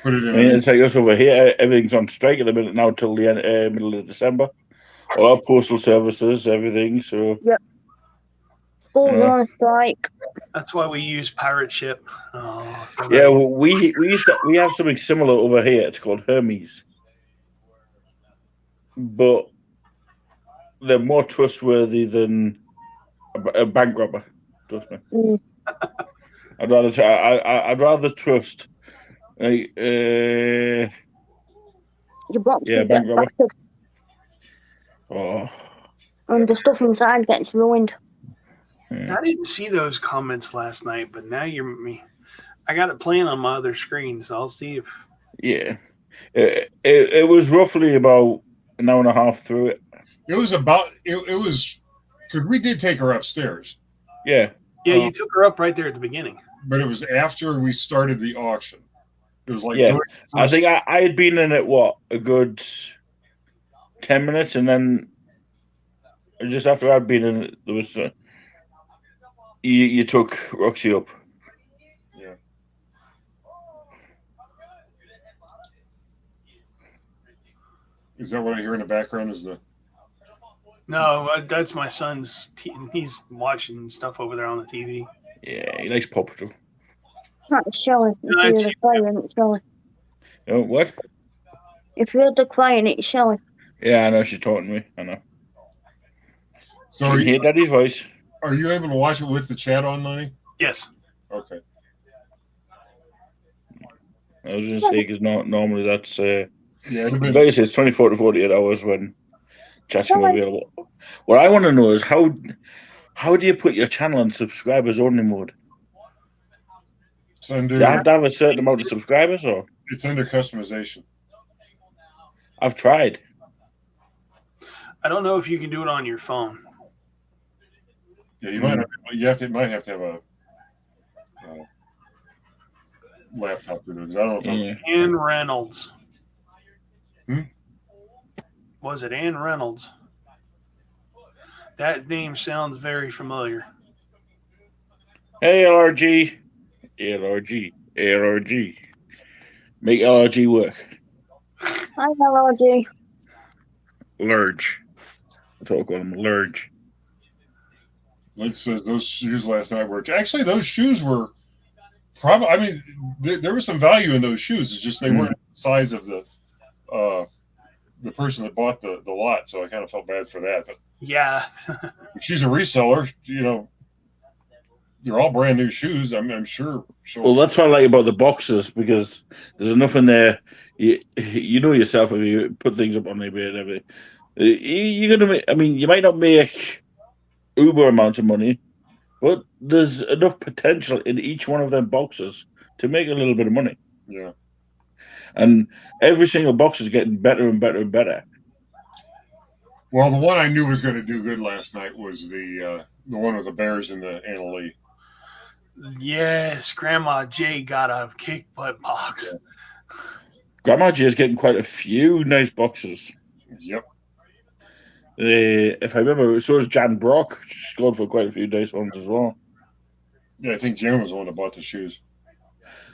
Put it in. I mean, it's like us over here. Everything's on strike at the minute now till the end, middle of December. All our postal services, everything. So yep, all on strike. That's why we use pirate ship. Oh, yeah, well, we have something similar over here. It's called Hermes, but they're more trustworthy than a bank robber. Trust me. I'd rather trust. Your box yeah, bank robber. Oh. And the stuff inside gets ruined. I didn't see those comments last night, but now I got it playing on my other screen, so I'll see if. Yeah, it was roughly about an hour and a half through it. It was about it was because we did take her upstairs. Yeah. Yeah, you took her up right there at the beginning. But it was after we started the auction. It was like I think I had been in it a good 10 minutes, and then just after I'd been in it, there was you took Roxy up. Yeah. Is that what I hear in the background? Is the? No, that's my son's. He's watching stuff over there on the TV. Yeah, he likes Paw Patrol. Not Shelly. If you're the client, it's Shelly. Oh, what? If you're the client, it's Shelly. Yeah, I know she's talking to me. I know. So you hear Daddy's voice. Are you able to watch it with the chat on, Lenny? Yes. Okay. I was going to say because normally that's it's it's 24 to 48 hours when chat's going to be available. What I want to know is how do you put your channel on subscribers only mode? Do you have to have a certain amount of subscribers, or it's under customization? I've tried. I don't know if you can do it on your phone. Yeah, you might have to have a laptop to do it, because I don't know if Ann Reynolds. Was it Ann Reynolds? That name sounds very familiar. Hey, LRG. LRG. Make LRG work. Hi, LRG. Lurge. That's what I call them, Lurge. Like says those shoes last night were actually those shoes were probably. I mean, there was some value in those shoes. It's just they weren't the size of the person that bought the lot. So I kind of felt bad for that. But yeah, she's a reseller. They're all brand new shoes. I'm sure. Well, that's what I like about the boxes, because there's enough in there. You know yourself, if you put things up on eBay and everything, you're gonna make. I mean, you might not make uber amounts of money, but there's enough potential in each one of them boxes to make a little bit of money. Yeah. And every single box is getting better and better and better. Well, the one I knew was going to do good last night was the one with the bears in the Anna Lee. Yes, Grandma J got a kick butt box. Yeah. Grandma J is getting quite a few nice boxes. Yep. If I remember, so is Jan Brock. She scored for quite a few nice ones as well. Yeah, I think Jan was the one that bought the shoes.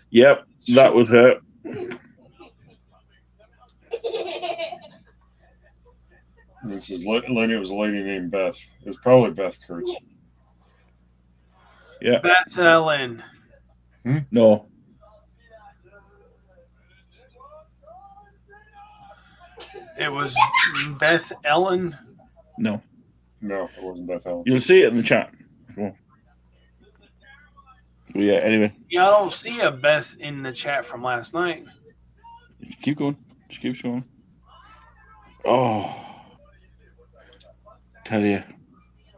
Yep, that was her. This is Lenny. It was a lady named Beth. It was probably Beth Kurtz. Yeah. Beth Ellen. No. It was Beth Ellen. No. No, it wasn't Beth Ellen. You'll see it in the chat. Well, yeah, anyway. Yeah, I don't see a Beth in the chat from last night. Just keep going. Just keep showing. Oh. Tell you.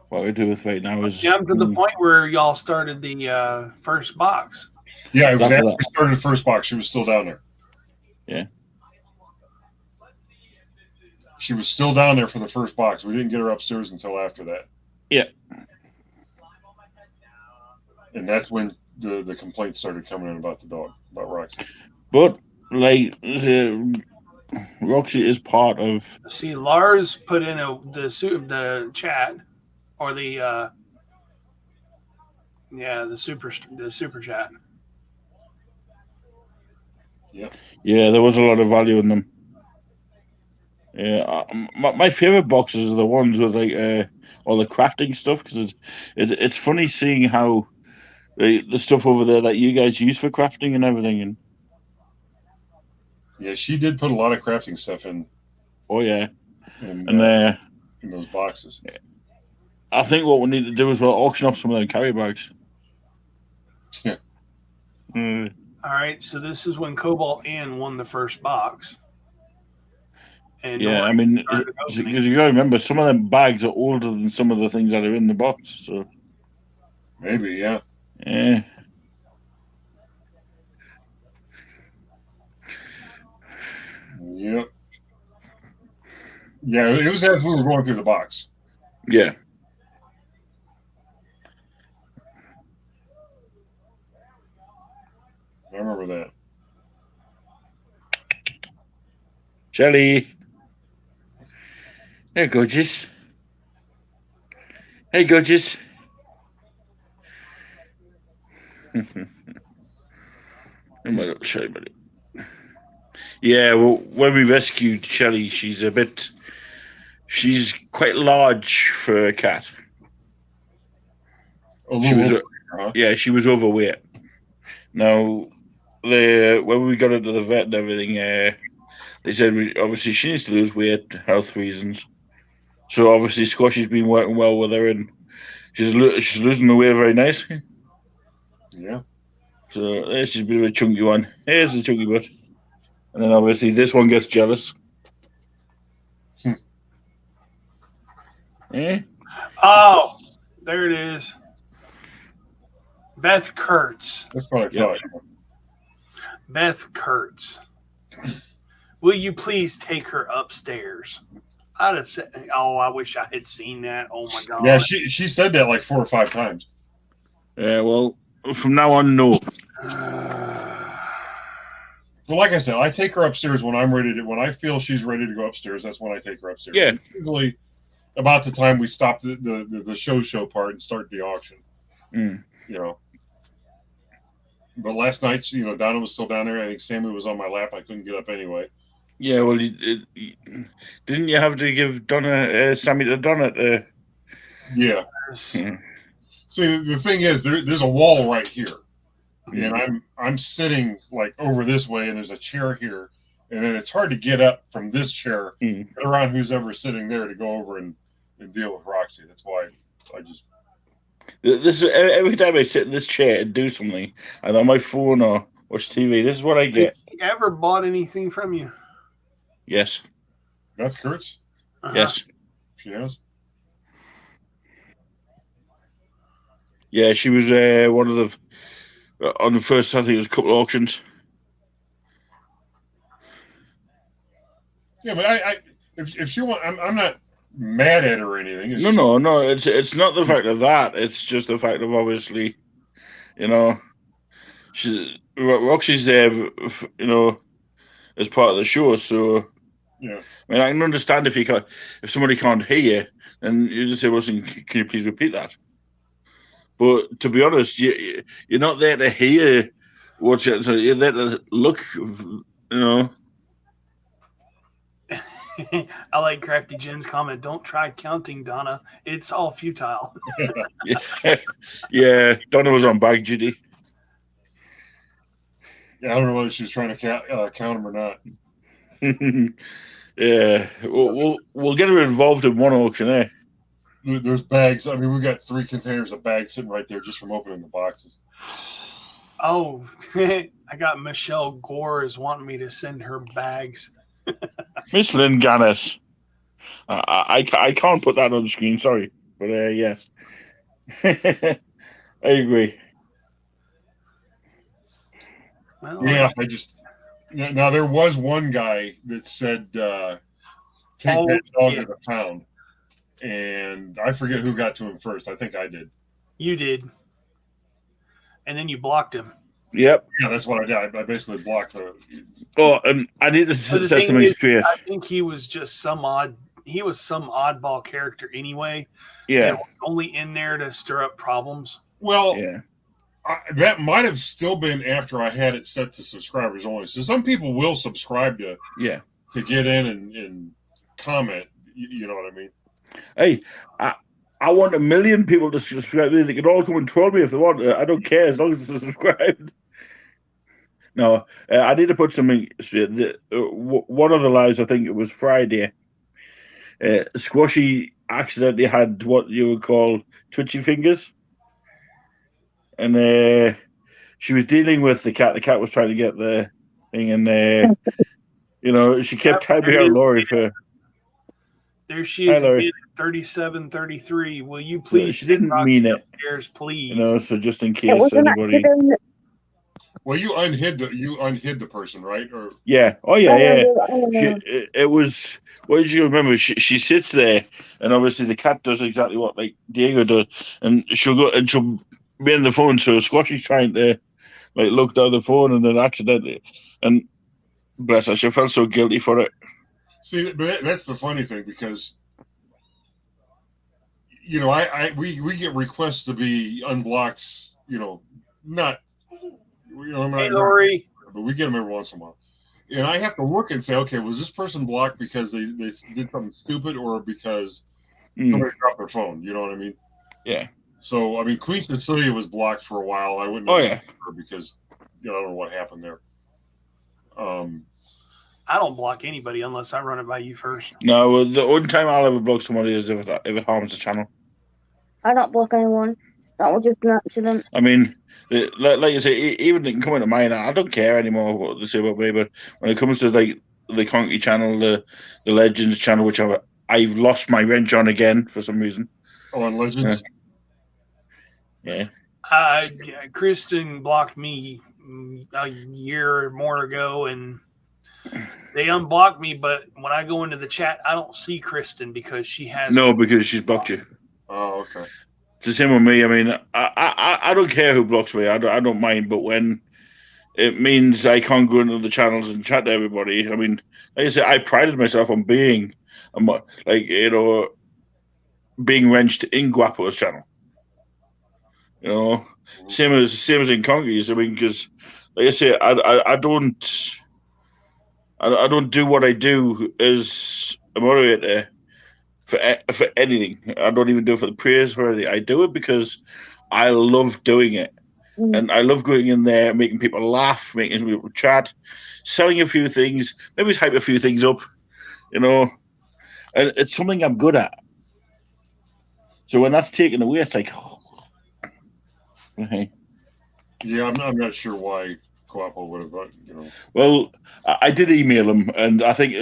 What we do with right now is... Yeah, I'm to the point where y'all started the first box. Yeah, it was after we started the first box. She was still down there. Yeah. She was still down there for the first box. We didn't get her upstairs until after that. Yeah. And that's when the complaints started coming in about the dog, about Roxy. But, like, Roxy is part of... See, Lars put in the chat, or the super chat. Yeah. Yeah, there was a lot of value in them. Yeah, my favorite boxes are the ones with like all the crafting stuff, because it's funny seeing how the stuff over there that you guys use for crafting and everything. And yeah, she did put a lot of crafting stuff in. Oh yeah, in those boxes. I think what we need to do is we'll auction off some of them carry bags. Yeah. All right, so this is when Cobalt Ann won the first box. And yeah, I mean, because you got to remember, some of them bags are older than some of the things that are in the box. So maybe, yeah. Yeah. Yep. Yeah, it was as we were going through the box. Yeah. I remember that. Shelly. Hey, gorgeous. Hey, gorgeous. Shelly, buddy. Yeah, well, when we rescued Shelly, she's quite large for a cat. Yeah, she was overweight. Now, when we got into the vet and everything, they said obviously she needs to lose weight, health reasons. So obviously Squashy's been working well with her, and she's losing the weight very nicely. Yeah. So there's just a bit of a chunky one. Here's the chunky butt. And then obviously this one gets jealous. Yeah. Oh, there it is. Beth Kurtz. That's what I thought. Beth Kurtz. Will you please take her upstairs? I'd have said, oh, I wish I had seen that. Oh my God. Yeah, she said that like 4 or 5 times. Yeah, well, from now on, no. Well, like I said, I take her upstairs when when I feel she's ready to go upstairs. That's when I take her upstairs. Yeah. Usually about the time we stop the show part and start the auction. Mm. You know. But last night, Donna was still down there. I think Sammy was on my lap. I couldn't get up anyway. Yeah, well, didn't you have to give Sammy to Donna? Yeah. See, the thing is, there's a wall right here, and I'm sitting like over this way, and there's a chair here, and then it's hard to get up from this chair around who's ever sitting there to go over and deal with Roxy. That's why I just. This is every time I sit in this chair and do something, either on my phone or watch TV. This is what I get. Has she ever bought anything from you? Yes. Beth Kurtz? Yes. She has? Yeah, she was one of the on the first. I think it was a couple of auctions. Yeah, but if she want, I'm not mad at her or anything. No. It's not the fact of that. It's just the fact of obviously, Roxy's there, as part of the show. So yeah, I mean, I can understand if somebody can't hear you, then you just say, "Well, listen, can you please repeat that?" But to be honest, you're not there to hear what you're there to look, I like Crafty Jen's comment. Don't try counting, Donna. It's all futile. Yeah, Donna was on bag duty. Yeah, I don't know whether she was trying to count them or not. Yeah, we'll get her involved in one auction, eh? There's bags. I mean, we got 3 containers of bags sitting right there just from opening the boxes. Oh, I got Michelle Gore is wanting me to send her bags. Miss Lynn Gannis. I can't put that on the screen, sorry. But yes. I agree. Well, Yeah, now there was one guy that said take that dog to the pound, and I forget who got to him first. I think I did. You did, and then you blocked him. Yep. Yeah, that's what I did. I basically blocked the. Oh, and I need to set something straight. I think he was just some oddball character anyway. Yeah. That was only in there to stir up problems. Well, yeah. That might have still been after I had it set to subscribers only. So some people will subscribe to get in and comment. You know what I mean? Hey, I want 1 million people to subscribe. They can all come and troll me if they want. I don't care as long as they're subscribed. No, I need to put something straight. One of the lives, I think it was Friday, Squashy accidentally had what you would call twitchy fingers. And she was dealing with the cat. The cat was trying to get the thing, and she kept typing out Laurie for. There she is again, 3733. Will you please? She didn't mean it. Upstairs, please. So just in case anybody. Well, you unhid the person, right? Or yeah. Oh yeah. It was. What did you remember? She sits there, and obviously the cat does exactly what like Diego does, and she'll be on the phone. So Squashy's trying to like look down the phone, and then accidentally, and bless her, she felt so guilty for it. See, but that's the funny thing because we get requests to be unblocked. Not. Hey, Lori. But we get them every once in a while. And I have to look and say, okay, was this person blocked because they did something stupid or because somebody dropped their phone? You know what I mean? Yeah. So, I mean, Queen Cecilia was blocked for a while. I wouldn't her because, I don't know what happened there. I don't block anybody unless I run it by you first. No, well, the only time I'll ever block somebody is if it harms the channel. I don't block anyone. That was just an accident. I mean, like you say, even they can come into mine. I don't care anymore what they say about me. But when it comes to like the Conky channel, the Legends channel, which I've lost my wrench on again for some reason. Oh, on Legends. Yeah. Kristen blocked me a year or more ago, and they unblocked me. But when I go into the chat, I don't see Kristen because she has because she's blocked you. Oh, okay. It's the same with me. I mean, I don't care who blocks me. I don't mind. But when it means I can't go into the channels and chat to everybody, I mean, like I said, I prided myself on being, being wrenched in Guapo's channel. Same as in Conky's. I mean, because like I say, I don't do what I do as a moderator for anything. I don't even do it for the praise for anything. I do it because I love doing it. And I love going in there, making people laugh, making people chat, selling a few things, maybe hype a few things up, and it's something I'm good at. So when that's taken away, it's like, okay. Yeah, I'm not sure why Guapo would have, Well, I did email him, and I think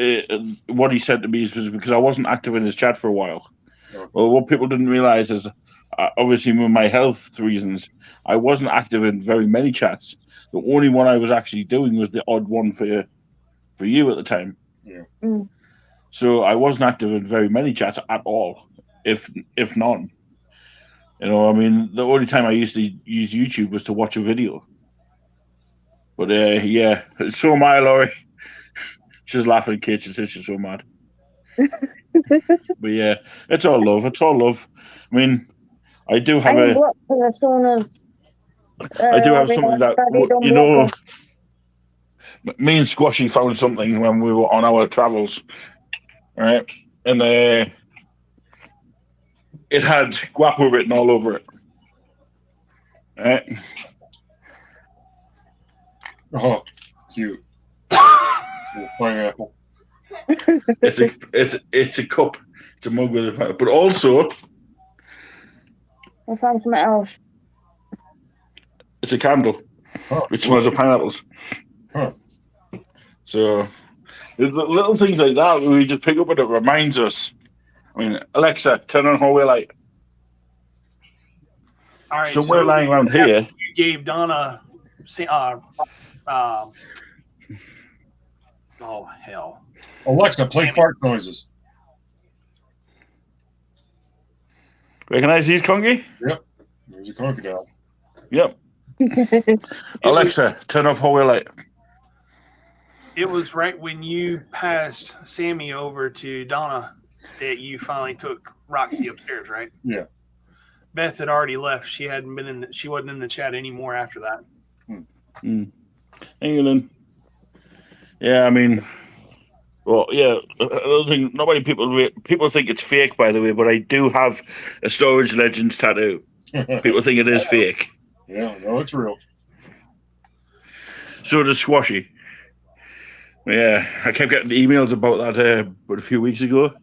what he said to me was because I wasn't active in his chat for a while. Okay. Well, what people didn't realize is, obviously, with my health reasons, I wasn't active in very many chats. The only one I was actually doing was the odd one for you at the time. Yeah. So I wasn't active in very many chats at all, if none. I mean, the only time I used to use YouTube was to watch a video. But yeah, so am I, Laurie. She's laughing, Kate. She says she's so mad. But yeah, it's all love. It's all love. I mean, I do have I do have something that me and Squashy found something when we were on our travels, right? And it had Guapo written all over it, right? Oh, cute. Little pineapple. It's a cup. It's a mug with a pineapple. But also, I found something else. it's a candle, which smells of pineapples. Huh. So, there's little things like that we just pick up and it reminds us. I mean, Alexa, turn on hallway light. All right. Somewhere so lying around here. You gave Donna. Oh hell! Alexa, play fart noises. Recognize these, Conky? Yep. There's a crocodile. Yep. Alexa, turn off hallway light. It was right when you passed Sammy over to Donna that you finally took Roxy upstairs, right? Yeah. Beth had already left. She hadn't been in. She wasn't in the chat anymore after that. Hang on. Yeah, I mean, well, yeah. I don't think people think it's fake, by the way. But I do have a Storage Legends tattoo. People think it is fake. Yeah, no, it's real. So does Squashy. Yeah, I kept getting emails about that but a few weeks ago.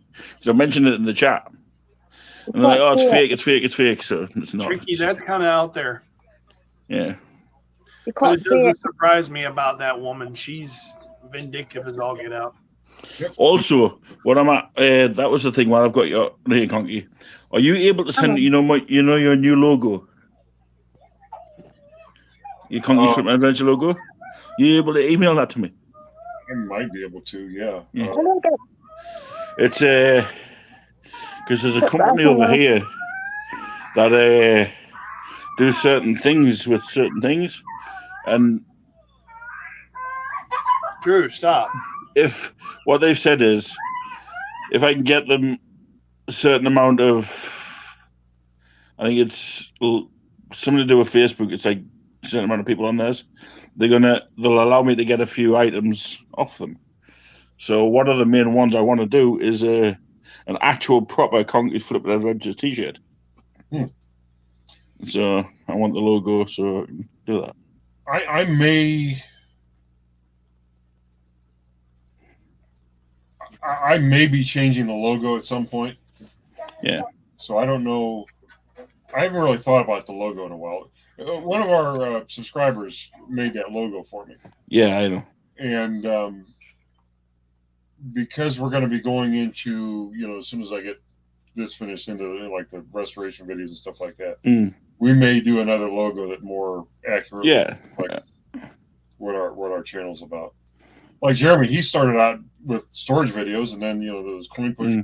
So I mentioned it in the chat. And they're like, oh, it's fake. So it's not. Tricky, that's kind of out there. Yeah. But it doesn't surprise me about that woman. She's vindictive as all get out. Also, what I'm at, that was the thing while I've got your here, Conky. Are you able to send, your new logo? Your Conky Shrimp Adventure logo? You able to email that to me? I might be able to, yeah. It's because there's a company over here that do certain things with certain things, and Drew, stop. If what they've said is, if I can get them a certain amount of, I think it's something to do with Facebook. It's like a certain amount of people on theirs. They'll allow me to get a few items off them. So one of the main ones I want to do is an actual proper Conky's Flippin' Adventures T-shirt. So I want the logo, so I can do that. I may be changing the logo at some point. Yeah. So I don't know. I haven't really thought about the logo in a while. One of our subscribers made that logo for me. Yeah, I know. And because we're going to be going into, as soon as I get this finished into like the restoration videos and stuff like that, we may do another logo that more accurately what our channel's about. Like Jeremy, he started out with storage videos, and then those coin push,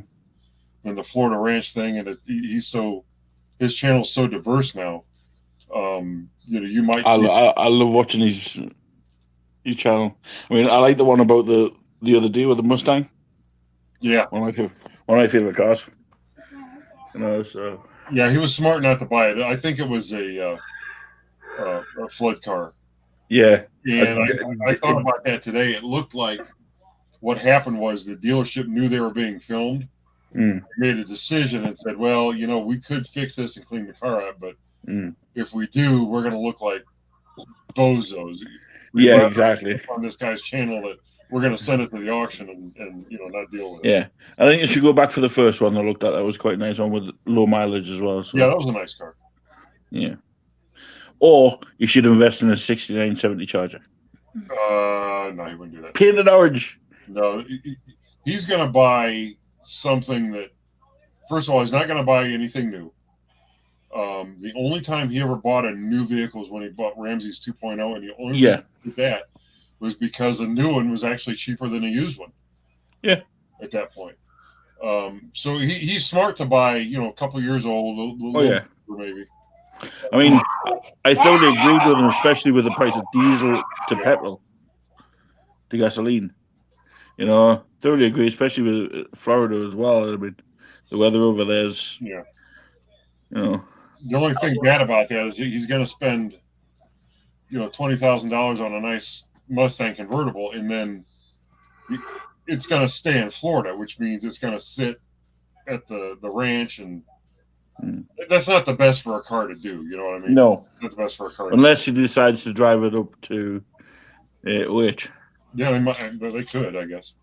then the Florida Ranch thing, and his channel's so diverse now. You might. I love watching his channel. I mean, I like the one about the other day with the Mustang. Yeah, one of my favorite cars. So. Yeah, he was smart not to buy it. I think it was a flood car. Yeah. And I thought about that today. It looked like what happened was the dealership knew they were being filmed, made a decision and said, well, we could fix this and clean the car up, but if we do, we're going to look like bozos. Yeah, exactly. On this guy's channel that we're going to send it to the auction and not deal with it. Yeah. I think you should go back for the first one I looked at. That was quite a nice one with low mileage as well. So. Yeah, that was a nice car. Yeah. Or you should invest in a 6970 Charger. No, he wouldn't do that. Painted orange. No, he's going to buy something that, first of all, he's not going to buy anything new. The only time he ever bought a new vehicle was when he bought Ramsey's 2.0, and the only reason he did that was because a new one was actually cheaper than a used one. Yeah. At that point. So he's smart to buy, a couple of years old, maybe. I mean, I totally agree with him, especially with the price of diesel to petrol, to gasoline. Totally agree, especially with Florida as well. I mean, the weather over there's, The only thing bad about that is he's going to spend, $20,000 on a nice Mustang convertible, and then it's going to stay in Florida, which means it's going to sit at the ranch, and that's not the best for a car to do. You know what I mean? No, not the best for a car. Unless he decides to drive it up to OH. Yeah, they might, but they could, I guess.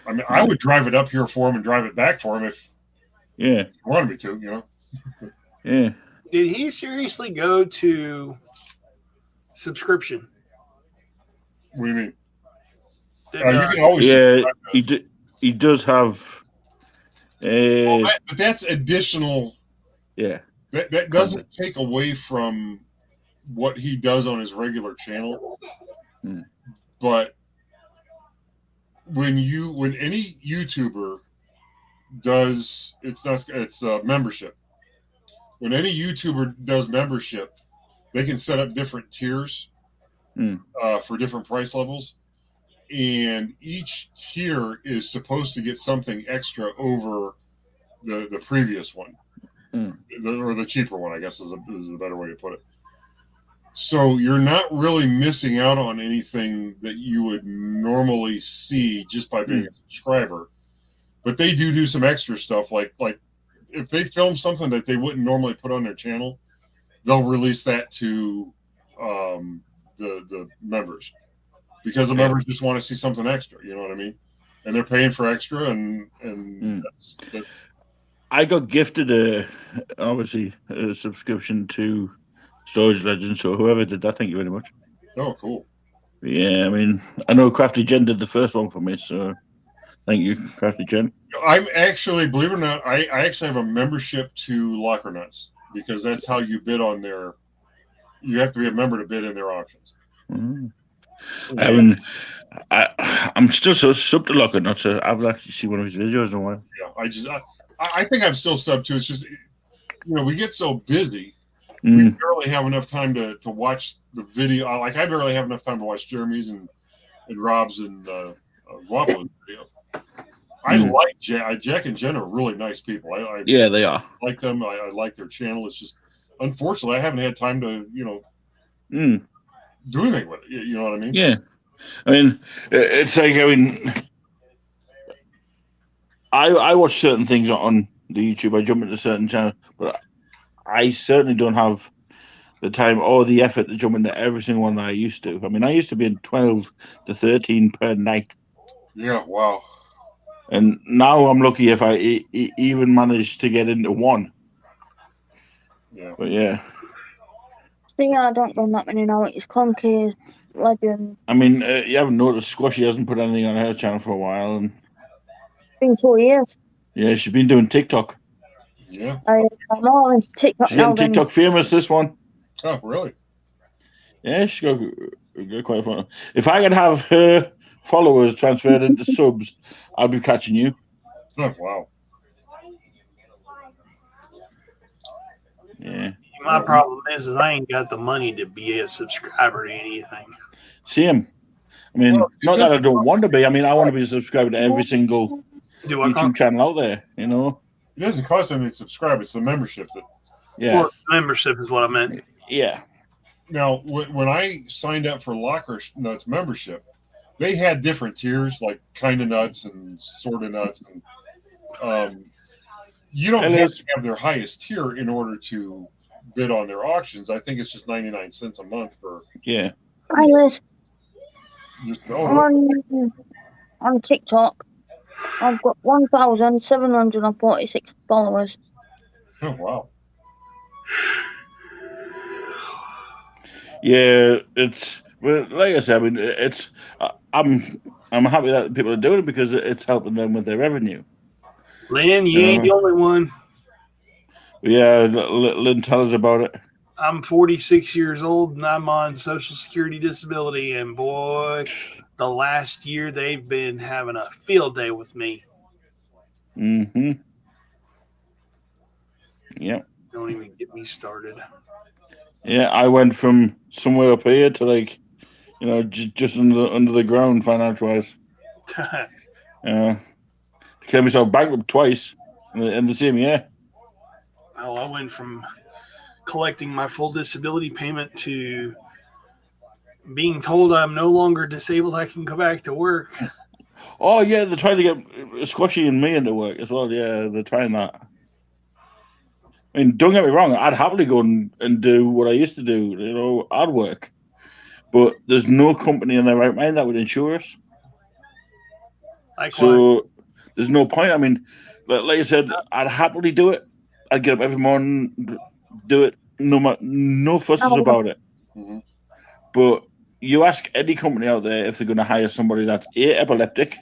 I mean, I would drive it up here for him and drive it back for him if Yeah. he wanted me to, you know. Yeah. Did he seriously go to subscription? What do you mean? Did, You can always Yeah, he does have. but that's additional. Yeah. That doesn't take away from what he does on his regular channel. Hmm. But when any YouTuber does it's membership. When any YouTuber does membership, they can set up different tiers for different price levels, and each tier is supposed to get something extra over the previous one, or the cheaper one, I guess is a better way to put it. So you're not really missing out on anything that you would normally see just by being a subscriber. But they do some extra stuff, like if they film something that they wouldn't normally put on their channel, they'll release that to the members, because the members just want to see something extra. You know what I mean? And they're paying for extra, and that's I got gifted obviously a subscription to Storage Legends, so whoever did that, thank you very much. Oh, cool. Yeah, I mean, I know Crafty Jen did the first one for me, so thank you, Crafty Jen. I'm actually, believe it or not, I actually have a membership to Locker Nuts, because that's how you bid on their. You have to be a member to bid in their auctions. I mean, I'm still so sub to Locker Nuts. I've actually seen one of his videos in a while. Yeah, I think I'm still sub to. It's just, we get so busy. We barely have enough time to watch the video. Like, I barely have enough time to watch Jeremy's and Rob's and Guapo's video. I like Jack and Jen are really nice people. Yeah, they are. I like them. I like their channel. It's just, unfortunately, I haven't had time to, do anything with it. You know what I mean? Yeah. I mean, it's like, I watch certain things on the YouTube. I jump into certain channels, but I certainly don't have the time or the effort to jump into every single one that I used to. I mean, I used to be in 12 to 13 per night. Yeah, wow. And now I'm lucky if I even manage to get into one. Yeah. But yeah. See, I don't run that many now. It's Conky, Legend. I mean, you haven't noticed Squashy hasn't put anything on her channel for a while. And It's been 2 years. yeah, she's been doing TikTok. Yeah. I'm all into TikTok She's now. getting TikTok famous, this one. Oh, really? Yeah, she's got quite fun. If I could have her followers transferred into subs, I'd be catching you. Oh, wow. Yeah. My problem is I ain't got the money to be a subscriber to anything. Same. I mean, not that I don't want to be. I mean, I want to be a subscriber to every single YouTube channel out there, It doesn't cost anything to subscribe. It's the membership that. Yeah. Or membership is what I meant. Yeah. Now, when I signed up for Locker Nuts membership, they had different tiers, like kind of nuts and sort of nuts, and you don't have to have their highest tier in order to bid on their auctions. I think it's just 99 cents a month for. Yeah. I live Just, on TikTok. I've got 1,746 followers. Oh, wow. Yeah, it's like I said. I mean, it's I'm happy that people are doing it because it's helping them with their revenue. Lynn, you ain't the only one. Yeah, Lynn, tell us about it. I'm 46 years old and I'm on Social Security disability, and boy, the last year they've been having a field day with me. Mm-hmm. Yep. Don't even get me started. Yeah, I went from somewhere up here to just under the ground finance wise. Declared myself bankrupt twice in the same year. Oh, I went from collecting my full disability payment to being told I'm no longer disabled. I can go back to work. Oh yeah, they're trying to get Squashy and me into work as well. Yeah, they're trying that. I mean, don't get me wrong. I'd happily go and do what I used to do. I'd work, but there's no company in their right mind that would insure us. Likewise. So there's no point. I mean, like I said, I'd happily do it. I'd get up every morning, do it. No fusses Oh. about it. Mhm. But you ask any company out there if they're going to hire somebody that's epileptic,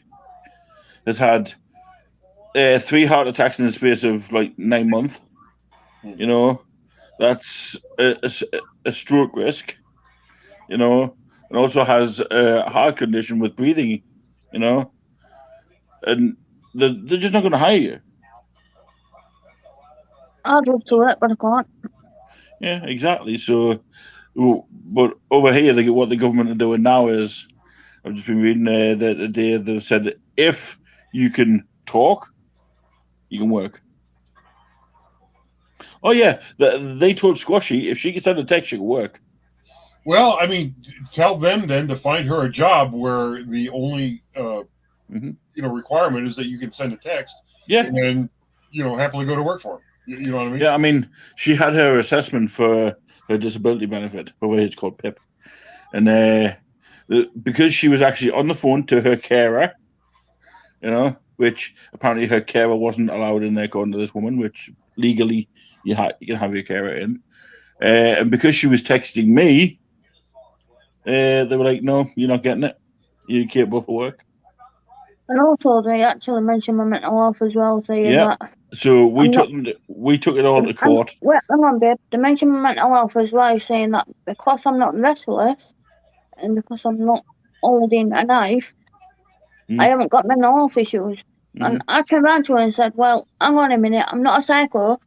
has had 3 heart attacks in the space of like 9 months. Mhm. You know, that's a stroke risk. You know, and also has a heart condition with breathing. You know, and they're just not going to hire you. I'd love to work, but I can't. Yeah, exactly. So, but over here, what the government are doing now is, I've just been reading the day they've said if you can talk, you can work. Oh yeah, they told Squashy if she gets out of text, she can work. Well, I mean, tell them then to find her a job where the only requirement is that you can send a text. Yeah, and then happily go to work for them. You know what I mean? yeah. I mean, she had her assessment for her disability benefit, over here it's called PIP, and because she was actually on the phone to her carer, which apparently her carer wasn't allowed in there according to this woman, which legally you can have your carer in, and because she was texting me, they were like, "No, you're not getting it. You're capable for work." And also, they actually mentioned my mental health as well, saying Yeah. that. So we I'm took it all to court. Wait, hang on, babe. They mentioned my mental health as well, saying that because I'm not restless and because I'm not holding a knife, I haven't got mental health issues. And I turned around to her and said, "Well, hang on a minute. I'm not a psycho.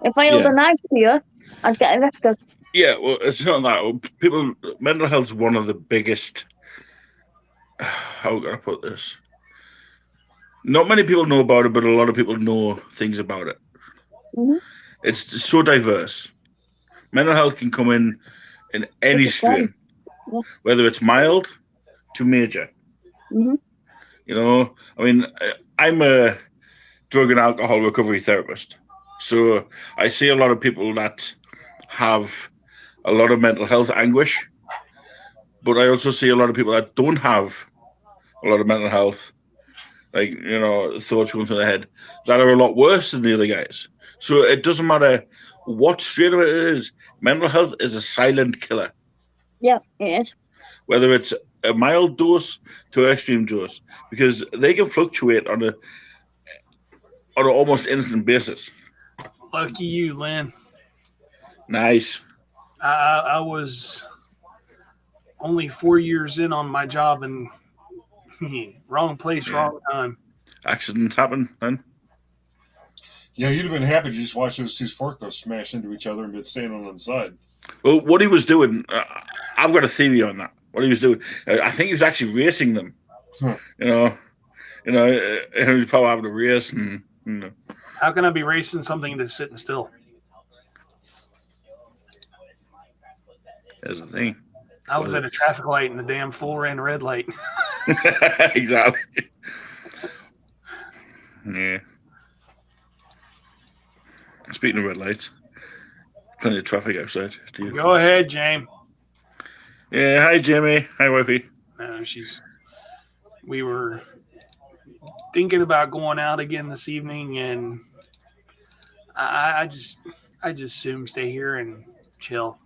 If I held a knife to you, I'd get arrested." Yeah, well, it's not that. Mental health is one of the biggest. How can I put this? Not many people know about it, but a lot of people know things about it. Mm-hmm. It's so diverse. Mental health can come in any stream, whether it's mild to major. Mm-hmm. I mean, I'm a drug and alcohol recovery therapist, so I see a lot of people that have a lot of mental health anguish, but I also see a lot of people that don't have a lot of mental health, like thoughts going through their head, that are a lot worse than the other guys. So it doesn't matter what strain of it is. Mental health is a silent killer. Yeah, it is. Whether it's a mild dose to an extreme dose, because they can fluctuate on an almost instant basis. Lucky you, Lynn. Nice. I was only 4 years in on my job and wrong place, wrong time. Accidents happen, then. Yeah, you'd have been happy to just watch those two forklifts smash into each other and been standing on the side. Well, what he was doing, I've got a theory on that. What he was doing, I think he was actually racing them. Huh. He was probably having a race. And, How can I be racing something that's sitting still? That's the thing. I was at a traffic light and the damn fool ran a red light. Exactly. Yeah. Speaking of red lights, plenty of traffic outside. Go ahead, James. Yeah, hi Jamie. Hi wifey. We were thinking about going out again this evening, and I just assume stay here and chill.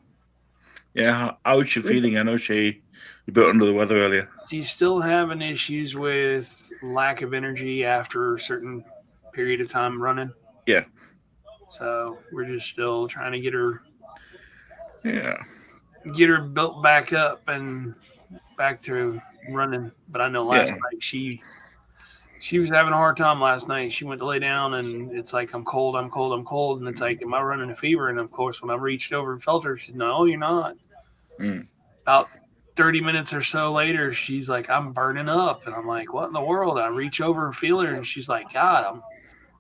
Yeah, how's she feeling? I know she was a bit under the weather earlier. She's still having issues with lack of energy after a certain period of time running. Yeah. So we're just still trying to get her built back up and back to running. But I know last night she was having a hard time last night. She went to lay down and it's like, I'm cold. And it's like, am I running a fever? And of course, when I reached over and felt her, she said, no, you're not. About 30 minutes or so later, she's like, I'm burning up. And I'm like, what in the world? I reach over and feel her. And she's like, God,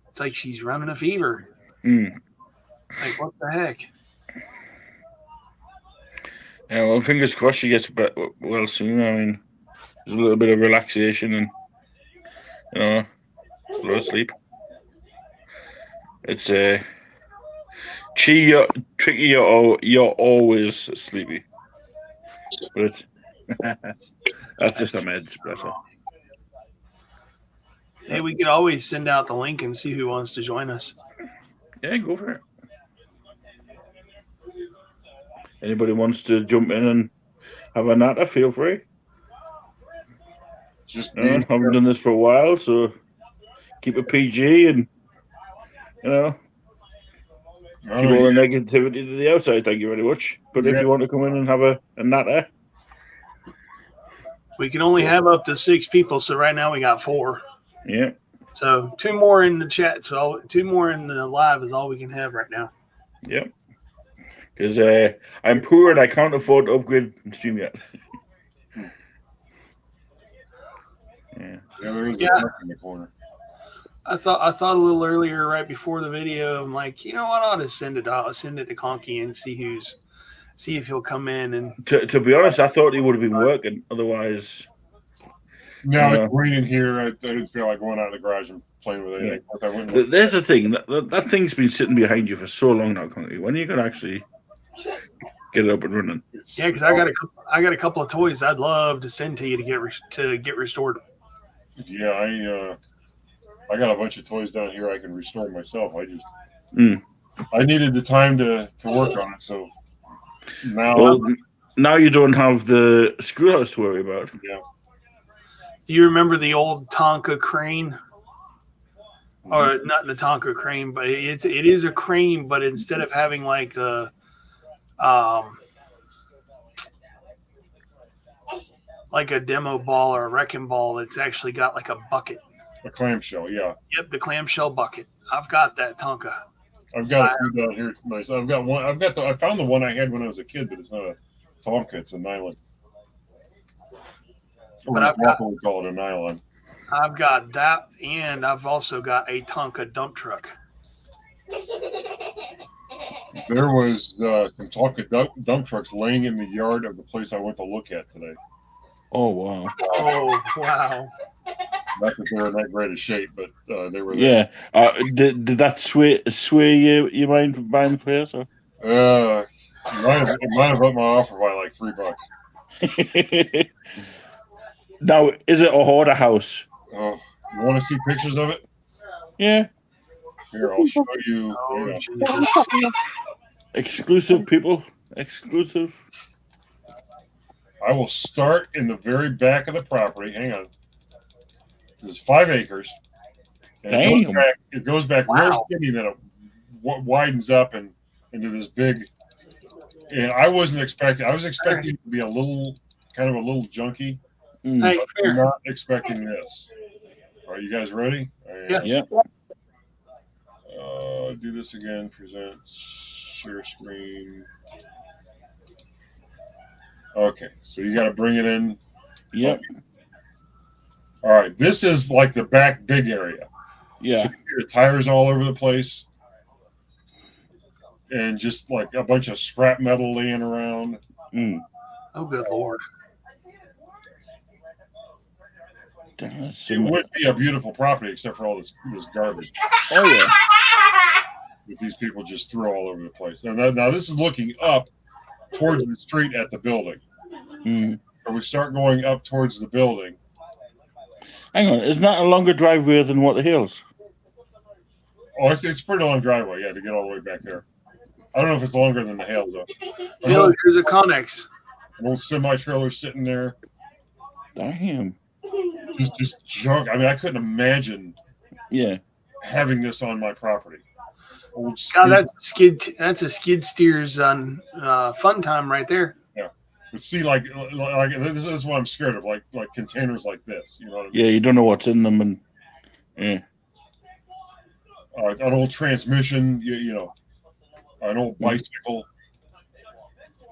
it's like she's running a fever. Like, what the heck? Yeah, well, fingers crossed she gets well soon. I mean, there's a little bit of relaxation and, a little sleep. It's tricky. You're always sleepy, but it's that's just a meds, bless her. Hey, we could always send out the link and see who wants to join us. Yeah, go for it. Anybody wants to jump in and have a natter, feel free. Just haven't done this for a while, so keep it PG and keep all the negativity to the outside. Thank you very much. But if you want to come in and have a natter, we can only have up to 6 people. So right now we got 4. Yeah. So 2 more in the chat. So 2 more in the live is all we can have right now. Yep. Because I'm poor and I can't afford to upgrade stream yet. Yeah, there is a duck in the corner. I thought a little earlier, right before the video, I'm like, you know what? I'll just send it out. I'll send it to Conky and see if he'll come in. And to be honest, I thought he would have been working. Otherwise, no, it's raining here. I didn't feel like going out in the garage and playing with anything. Yeah. There's the thing that thing's been sitting behind you for so long now, Conky. When are you gonna actually get it up and running? Yeah, because I got a couple of toys I'd love to send to you to get restored. Yeah, I got a bunch of toys down here I can restore myself. I needed the time to work on it, so now you don't have the schoolhouse to worry about. Yeah. Do you remember the old Tonka crane? Or not the Tonka crane, but it is a crane, but instead of having like the like a demo ball or a wrecking ball, it's actually got like a bucket. A clamshell, yeah. Yep, the clamshell bucket. I've got that Tonka. I've got a few down here. Nice. I've got one. I found the one I had when I was a kid, but it's not a Tonka. It's a nylon. Or we call it a nylon. I've got that, and I've also got a Tonka dump truck. There was some Tonka dump trucks laying in the yard of the place I went to look at today. Oh wow! Oh wow! Not that they were in that great a shape, but they were there. Yeah. Did that sway your mind from buying the place? Or? It might have up my offer by like $3. Now, is it a hoarder house? Oh, you want to see pictures of it? Yeah. Here, I'll show you. Exclusive, people. Exclusive. I will start in the very back of the property. Hang on. This is 5 acres. And it goes back real skinny, then it widens up and into this big. And I wasn't expecting. I was expecting it to be a little junky. Hey, I'm not expecting this. Are you guys ready? Yeah. Do this again. Present. Share screen. Okay, so you got to bring it in. Yep. All right, this is like the back big area. Yeah. So you see the tires all over the place, and just like a bunch of scrap metal laying around. Oh, good Lord. It would be a beautiful property except for all this garbage. Oh yeah. That these people just throw all over the place. Now this is looking up towards the street at the building. So we start going up towards the building. Hang on, isn't that a longer driveway than what the hills? Oh, it's a pretty long driveway, yeah, to get all the way back there. I don't know if it's longer than the hills though. Here's a Connex. An old semi-trailer sitting there. Damn. Just junk. I mean, I couldn't imagine having this on my property. God, that's a skid steer's on fun time right there. Yeah. But see, like this is what I'm scared of, like containers like this. You know what I mean? Yeah, you don't know what's in them, and an old transmission, you know, an old bicycle,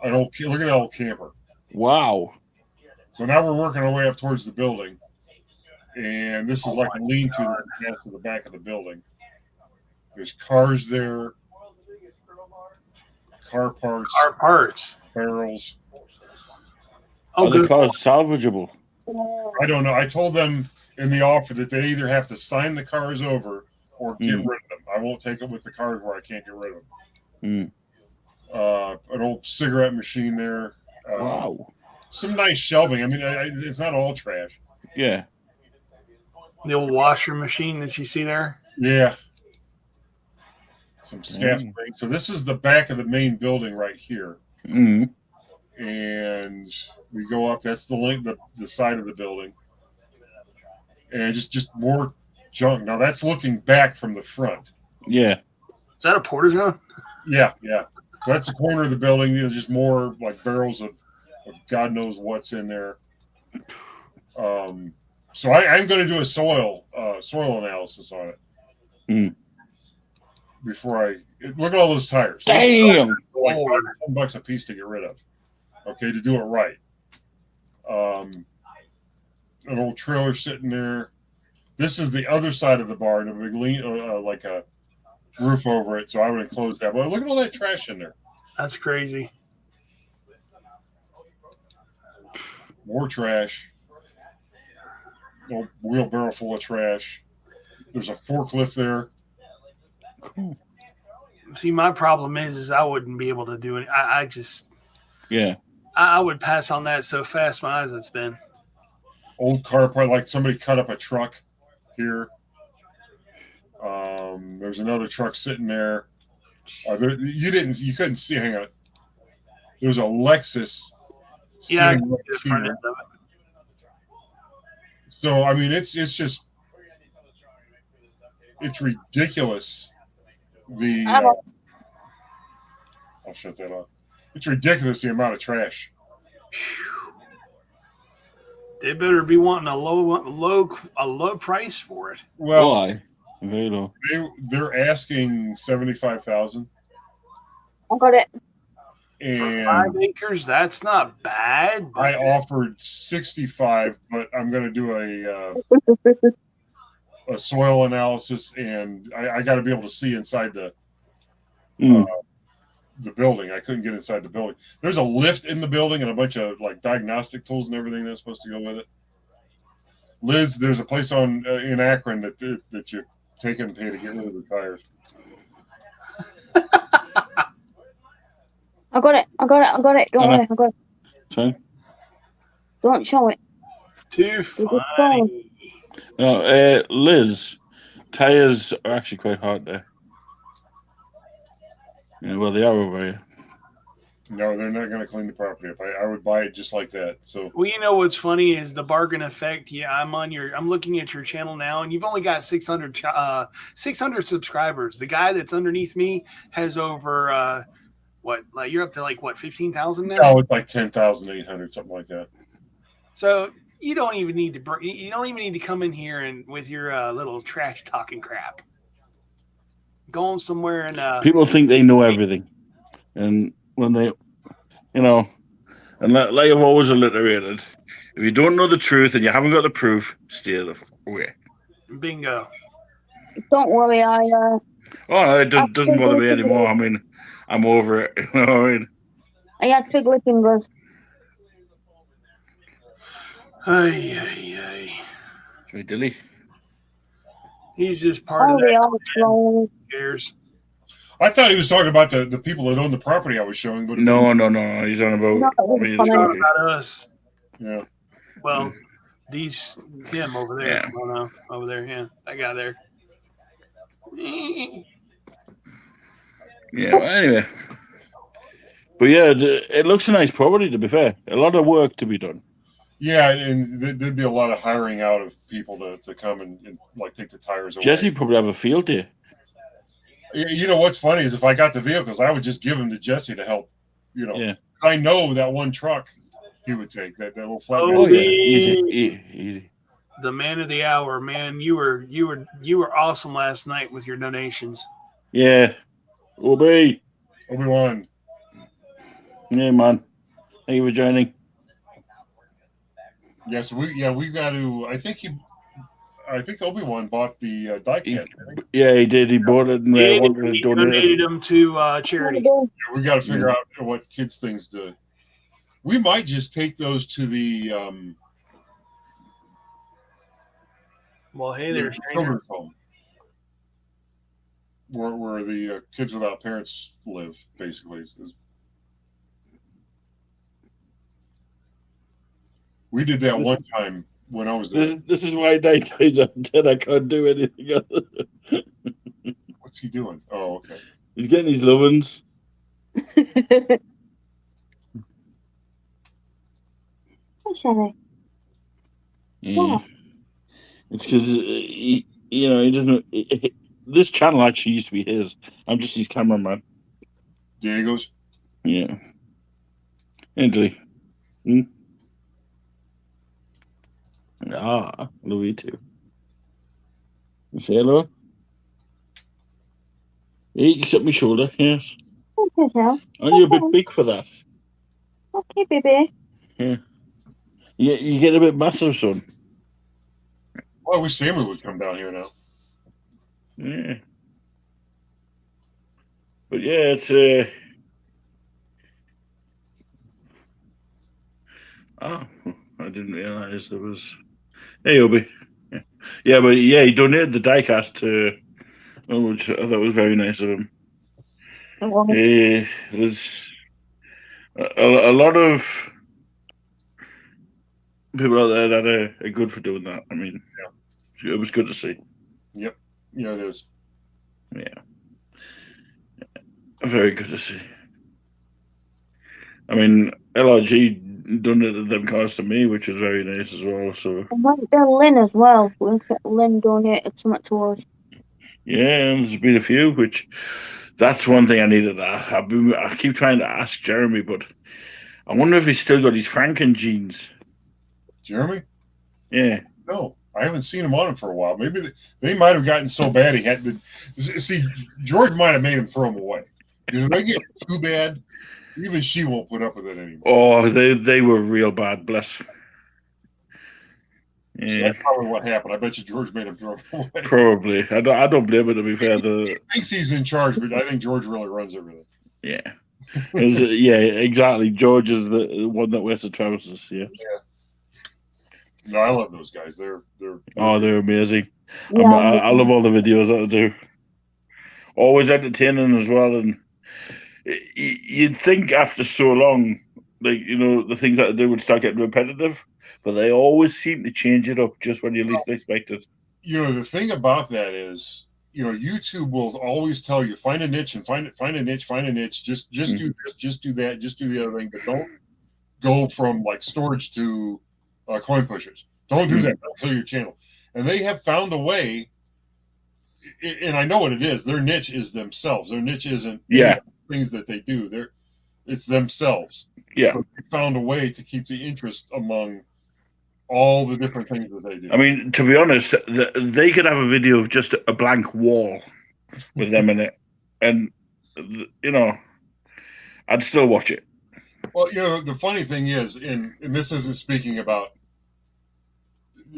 look at that old camper. Wow. So now we're working our way up towards the building, and this is like a lean-to that's to the back of the building. There's cars there, car parts, barrels. Are the cars salvageable? I don't know. I told them in the offer that they either have to sign the cars over or get rid of them. I won't take them with the cars where I can't get rid of them. An old cigarette machine there. Wow. Some nice shelving. I mean, it's not all trash. Yeah. The old washer machine that you see there. Yeah. Some scaffolding. So this is the back of the main building right here. Mm. And we go up. That's the side of the building. And just more junk. Now that's looking back from the front. Yeah. Is that a porta john? Yeah. So that's the corner of the building. Just more like barrels of God knows what's in there. So I'm going to do a soil analysis on it. Mm. Before I look at all those tires. Damn. Like $5 a piece to get rid of. Okay, to do it right. An old trailer sitting there. This is the other side of the barn, a big like a roof over it, so I would enclose that. But look at all that trash in there. That's crazy. More trash. Old wheelbarrow full of trash. There's a forklift there. Cool. See, my problem is I wouldn't be able to do it. I just, yeah, I would pass on that so fast. My eyes would spin. Old car part, like somebody cut up a truck here. There's another truck sitting there. You couldn't see. Hang on. There's a Lexus. Yeah, I sitting right the front here. end of it. So I mean, it's just it's ridiculous. I'll shut that off. It's ridiculous the amount of trash. They better be wanting a low price for it. Well, why? Very low. They're asking $75,000. I got it. And 5 acres, that's not bad. I offered 65, but I'm going to do a soil analysis, and I got to be able to see inside the building. I couldn't get inside the building. There's a lift in the building and a bunch of like diagnostic tools and everything that's supposed to go with it. Liz, there's a place in Akron that you take and pay to get rid of the tires. I got it. Don't worry, I got it. Sorry? Don't show it. Too funny. No, Liz, tires are actually quite hard there. Yeah, well, they are over here. No, they're not going to clean the property up. I would buy it just like that. So, well, you know what's funny is the bargain effect. Yeah, I'm looking at your channel now, and you've only got 600 subscribers. The guy that's underneath me has over you're up to 15,000 now. No, it's like 10,800, something like that. So you don't even need to come in here and with your little trash talking crap. Going somewhere and people think they know everything, and when they, and like I've always alliterated, if you don't know the truth and you haven't got the proof, stay the fuck away. Bingo. Don't worry, it doesn't bother me anymore. I mean, I'm over it. You know what I mean? I had fiddly fingers. Ay. Sorry, Dilly. He's just part of that. Who cares? I thought he was talking about the people that own the property I was showing, but no. He's on about about us. Yeah. Well, him over there. Yeah. Oh, no, over there. Yeah, that guy there. Yeah. Well, anyway, but yeah, it looks a nice property. To be fair, a lot of work to be done. Yeah, and there'd be a lot of hiring out of people to come and like take the tires away. Jesse probably have a field day. You know what's funny is if I got the vehicles, I would just give them to Jesse to help. Yeah. I know that one truck he would take that little flat. Oh yeah, easy. The man of the hour, man. You were awesome last night with your donations. Yeah. Obi-Wan. Yeah, man. Thank you for joining. Yes, we got to. I think Obi-Wan bought the die-cast. Yeah, he did. He bought it and wanted to donated them to charity. We got to figure out what kids things do. We might just take those to the well, hey there, children's home, where the kids without parents live, basically. We did that one time when I was there. This is why night times I'm dead. I can't do anything else. What's he doing? Oh, okay. He's getting his lovin's. Shall Yeah. It's because he doesn't. This channel actually used to be his. I'm just his cameraman. Diego's. Yeah. Anyway. Ah, Louis too. Say hello. Yeah, you can sit on my shoulder. Yes. I? Aren't you a bit big for that? Okay, baby. Yeah. Yeah, you get a bit massive, son. Well, I wish Samuel would come down here now. Yeah. But yeah, it's oh, I didn't realize there was. Hey, Obi. Yeah, but yeah, he donated the diecast to, which I thought was very nice of him. There's a lot of people out there that are good for doing that. I mean, it was good to see. Yep. Yeah, it is. Yeah. Very good to see. I mean, LRG donated them cars to me, which is very nice as well. So And then Lynn as well. Lynn donated something to us. yeah, there's been a few, which that's one thing I needed. I keep trying to ask Jeremy, but I wonder if he's still got his Franken jeans. Jeremy? Yeah. No, I haven't seen him on him for a while. Maybe they might have gotten so bad he had to. See, George might have made him throw them away. Because if they get too bad, even she won't put up with it anymore. Oh, they were real bad, bless. Yeah, so that's probably what happened. I bet you George made him throw them away. Probably. I don't blame it. To be fair, he thinks he's in charge, but I think George really runs everything. Yeah, yeah, exactly. George is the one that wears the trousers. Yeah. No, I love those guys. They're amazing. Yeah, I love all the videos that they do. Always entertaining as well, and you'd think after so long, like the things that they do would start getting repetitive, but they always seem to change it up just when you least expect it. The thing about that is, YouTube will always tell you find a niche and find a niche. Just do this, just do that, just do the other thing, but don't go from like storage to coin pushers. Don't do that. Don't kill your channel. And they have found a way. And I know what it is. Their niche is themselves. Their niche isn't things that they do. It's themselves. Yeah. So they found a way to keep the interest among all the different things that they do. I mean, to be honest, they could have a video of just a blank wall with them in it, and I'd still watch it. Well, the funny thing is, and this isn't speaking about.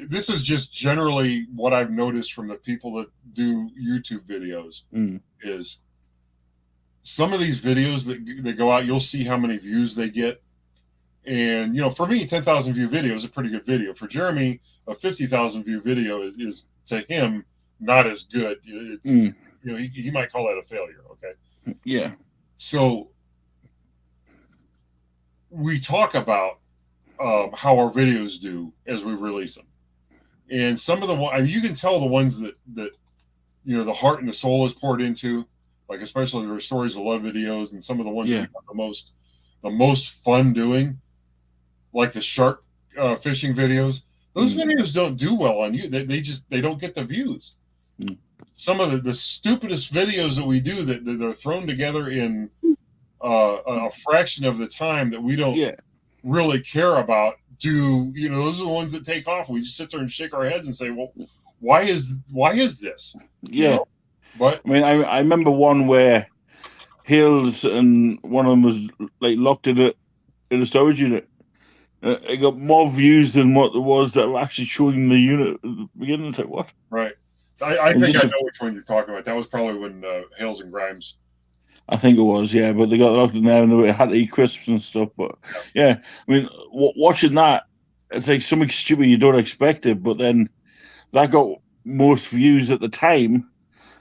This is just generally what I've noticed from the people that do YouTube videos is some of these videos that go out, you'll see how many views they get. And, for me, 10,000 view video is a pretty good video. For Jeremy, a 50,000 view video is to him not as good. He might call that a failure. Okay. Yeah. So we talk about how our videos do as we release them. And some of you can tell the ones that the heart and the soul is poured into, like especially the stories of love videos, and some of the ones that we have the most fun doing, like the shark fishing videos. Those videos don't do well on you. They don't get the views. Some of the stupidest videos that we do that are thrown together in a fraction of the time that we don't really care about. Those are the ones that take off. We just sit there and shake our heads and say, well, why is this? Yeah. But I mean, I remember one where Hills and one of them was like locked in a storage unit. It got more views than what there was that were actually showing the unit at the beginning. It's like, what? Right. I think I know which one you're talking about. That was probably when Hales and Grimes. I think it was, yeah, but they got locked in there and they had to eat crisps and stuff. But yeah, I mean, watching that, it's like something stupid you don't expect it, but then that got most views at the time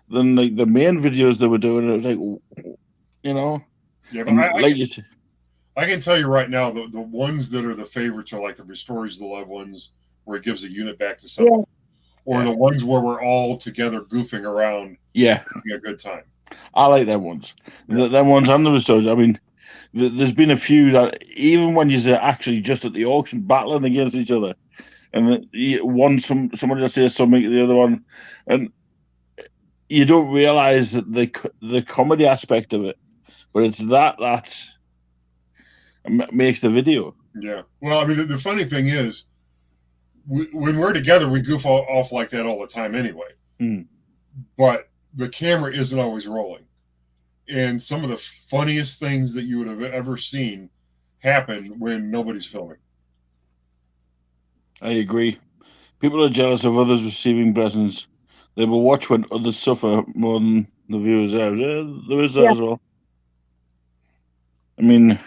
than like the main videos they were doing. It was like, Yeah, but I can tell you right now, the ones that are the favorites are like the Restores the Loved Ones, where he gives a unit back to someone, or the ones where we're all together goofing around, having a good time. I like them ones. Them ones and the stories. I mean, there's been a few that even when you're actually just at the auction battling against each other, and somebody will say something to the other one, and you don't realize that the comedy aspect of it, but it's that makes the video. Yeah. Well, I mean, the funny thing is, when we're together, we goof off like that all the time anyway. But the camera isn't always rolling. And some of the funniest things that you would have ever seen happen when nobody's filming. I agree. People are jealous of others receiving blessings. They will watch when others suffer more than the viewers have. There is that as well. I mean,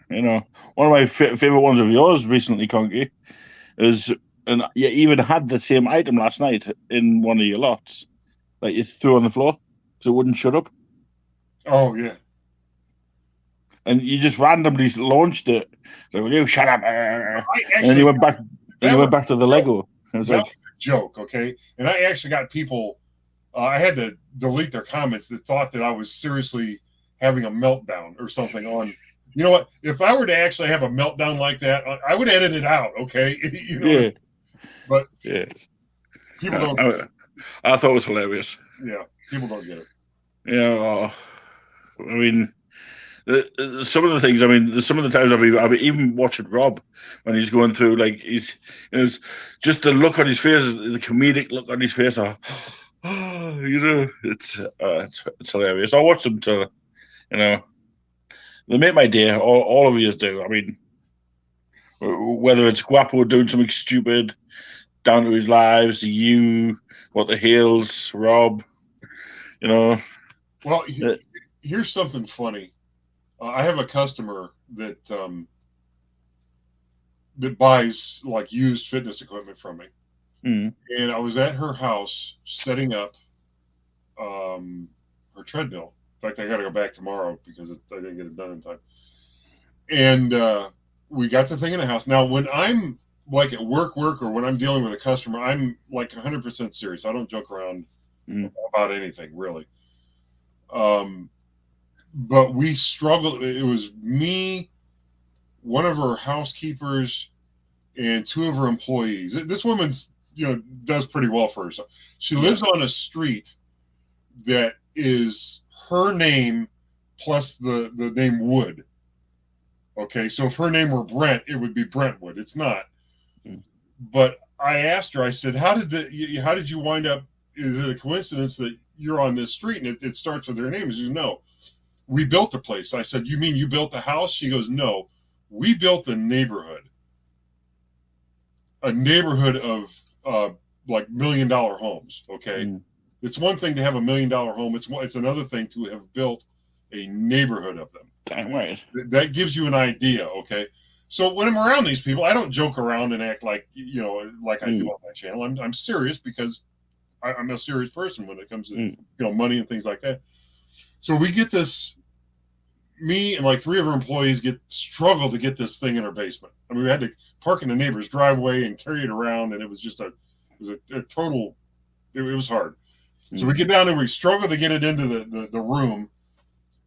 one of my favorite ones of yours recently, Conky, is, and you even had the same item last night in one of your lots that you threw on the floor so it wouldn't shut up. Oh, yeah. And you just randomly launched it. So, will you shut up? And then you went back. And you went back to the Lego. It was that was a joke, okay? And I actually got people. I had to delete their comments that thought that I was seriously having a meltdown or something on. You know what? If I were to actually have a meltdown like that, I would edit it out, okay? But people don't. I thought it was hilarious. Yeah, people don't get it. Yeah, I mean, some of the things. I mean, some of the times I've even watching Rob when he's going through, like it's just the look on his face, the comedic look on his face. It's hilarious. I watch them to, they make my day. All of you do. I mean, whether it's Guapo doing something stupid, down to his lives, you, what the Hills, Rob, Well, here's something funny. I have a customer that buys like used fitness equipment from me, and I was at her house setting up her treadmill. In fact, I got to go back tomorrow because I didn't get it done in time. And we got the thing in the house. Now, when I'm like at work, or when I'm dealing with a customer, I'm like 100% serious. I don't joke around about anything, really. But we struggled. It was me, one of her housekeepers, and two of her employees. This woman's, does pretty well for herself. She lives on a street that is her name plus the name Wood. Okay, so if her name were Brent, it would be Brentwood. It's not. But I asked her, I said, how did you wind up? Is it a coincidence that you're on this street and it starts with her name? She said, no. We built the place. I said, you mean you built the house? She goes, no, we built the neighborhood. A neighborhood of like $1 million homes. Okay. It's one thing to have $1 million home. It's another thing to have built a neighborhood of them. Damn right. That gives you an idea. Okay. So when I'm around these people, I don't joke around and act like, like I do on my channel. I'm serious because I'm a serious person when it comes to, money and things like that. So we get this, me and like three of our employees struggle to get this thing in our basement. I mean, we had to park in the neighbor's driveway and carry it around. And it was just a total, it was hard. So we get down and we struggle to get it into the room,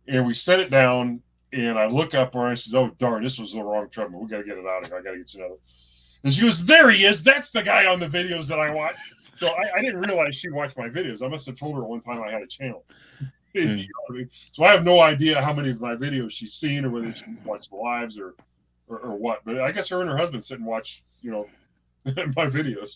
and we set it down, and I look up and I says, oh, darn, this was the wrong treadmill. We got to get it out of here. I got to get you another. And she goes, there he is. That's the guy on the videos that I watch. So I didn't realize she watched my videos. I must have told her one time I had a channel. So I have no idea how many of my videos she's seen or whether she watched the lives or what. But I guess her and her husband sit and watch, my videos.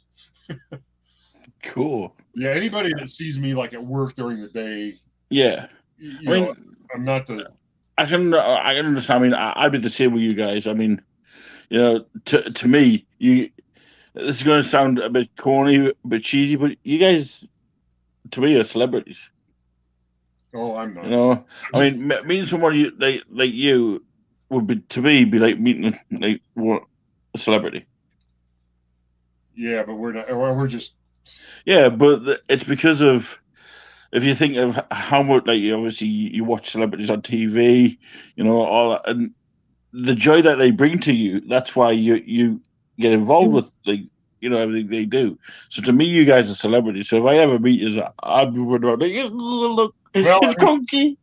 Cool. Yeah, anybody that sees me like at work during the day. Yeah. I mean, I'm not the. I can understand. I mean, I'd be the same with you guys. I mean, to me, this is going to sound a bit corny, a bit cheesy, but you guys, to me, are celebrities. Oh, I'm not. I mean, meeting someone like you would be, to me, be like meeting like a celebrity. Yeah, but we're not. We're just. Yeah, but it's because of, if you think of how much, like, obviously you watch celebrities on TV, all that, and the joy that they bring to you, that's why you get involved with, like, everything they do. So to me, you guys are celebrities. So if I ever meet you, I'd be running around like, look, it's Conky.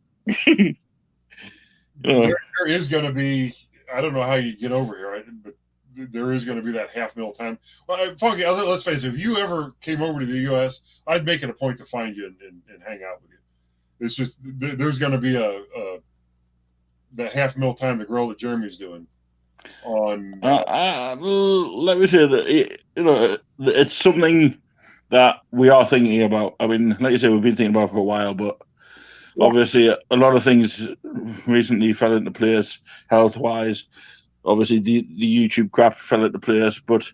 There is going to be, I don't know how you get over here, but there is going to be that $500,000 time. Well, Funky, let's face it, if you ever came over to the U.S., I'd make it a point to find you and hang out with you. It's just, there's going to be that $500,000 time to grow that Jeremy's doing. Let me say that, it's something that we are thinking about. I mean, like you say, we've been thinking about it for a while, but obviously a lot of things recently fell into place health-wise. Obviously, the YouTube crap fell into place, but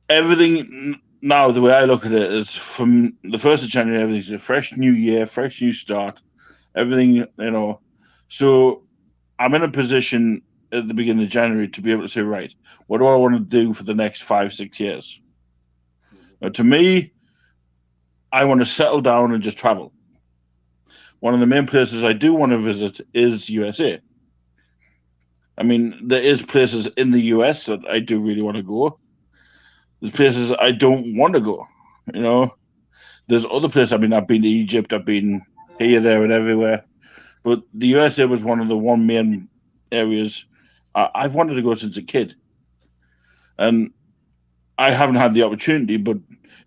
everything now, the way I look at it, is from the 1st of January, everything's a fresh new year, fresh new start, everything, So I'm in a position at the beginning of January to be able to say, right, what do I want to do for the next 5-6 years? Now, to me, I want to settle down and just travel. One of the main places I do want to visit is USA. I mean, there is places in the US that I do really want to go. There's places I don't want to go. There's other places. I mean, I've been to Egypt. I've been here, there, and everywhere. But the USA was one of the main areas I've wanted to go since a kid, and I haven't had the opportunity. But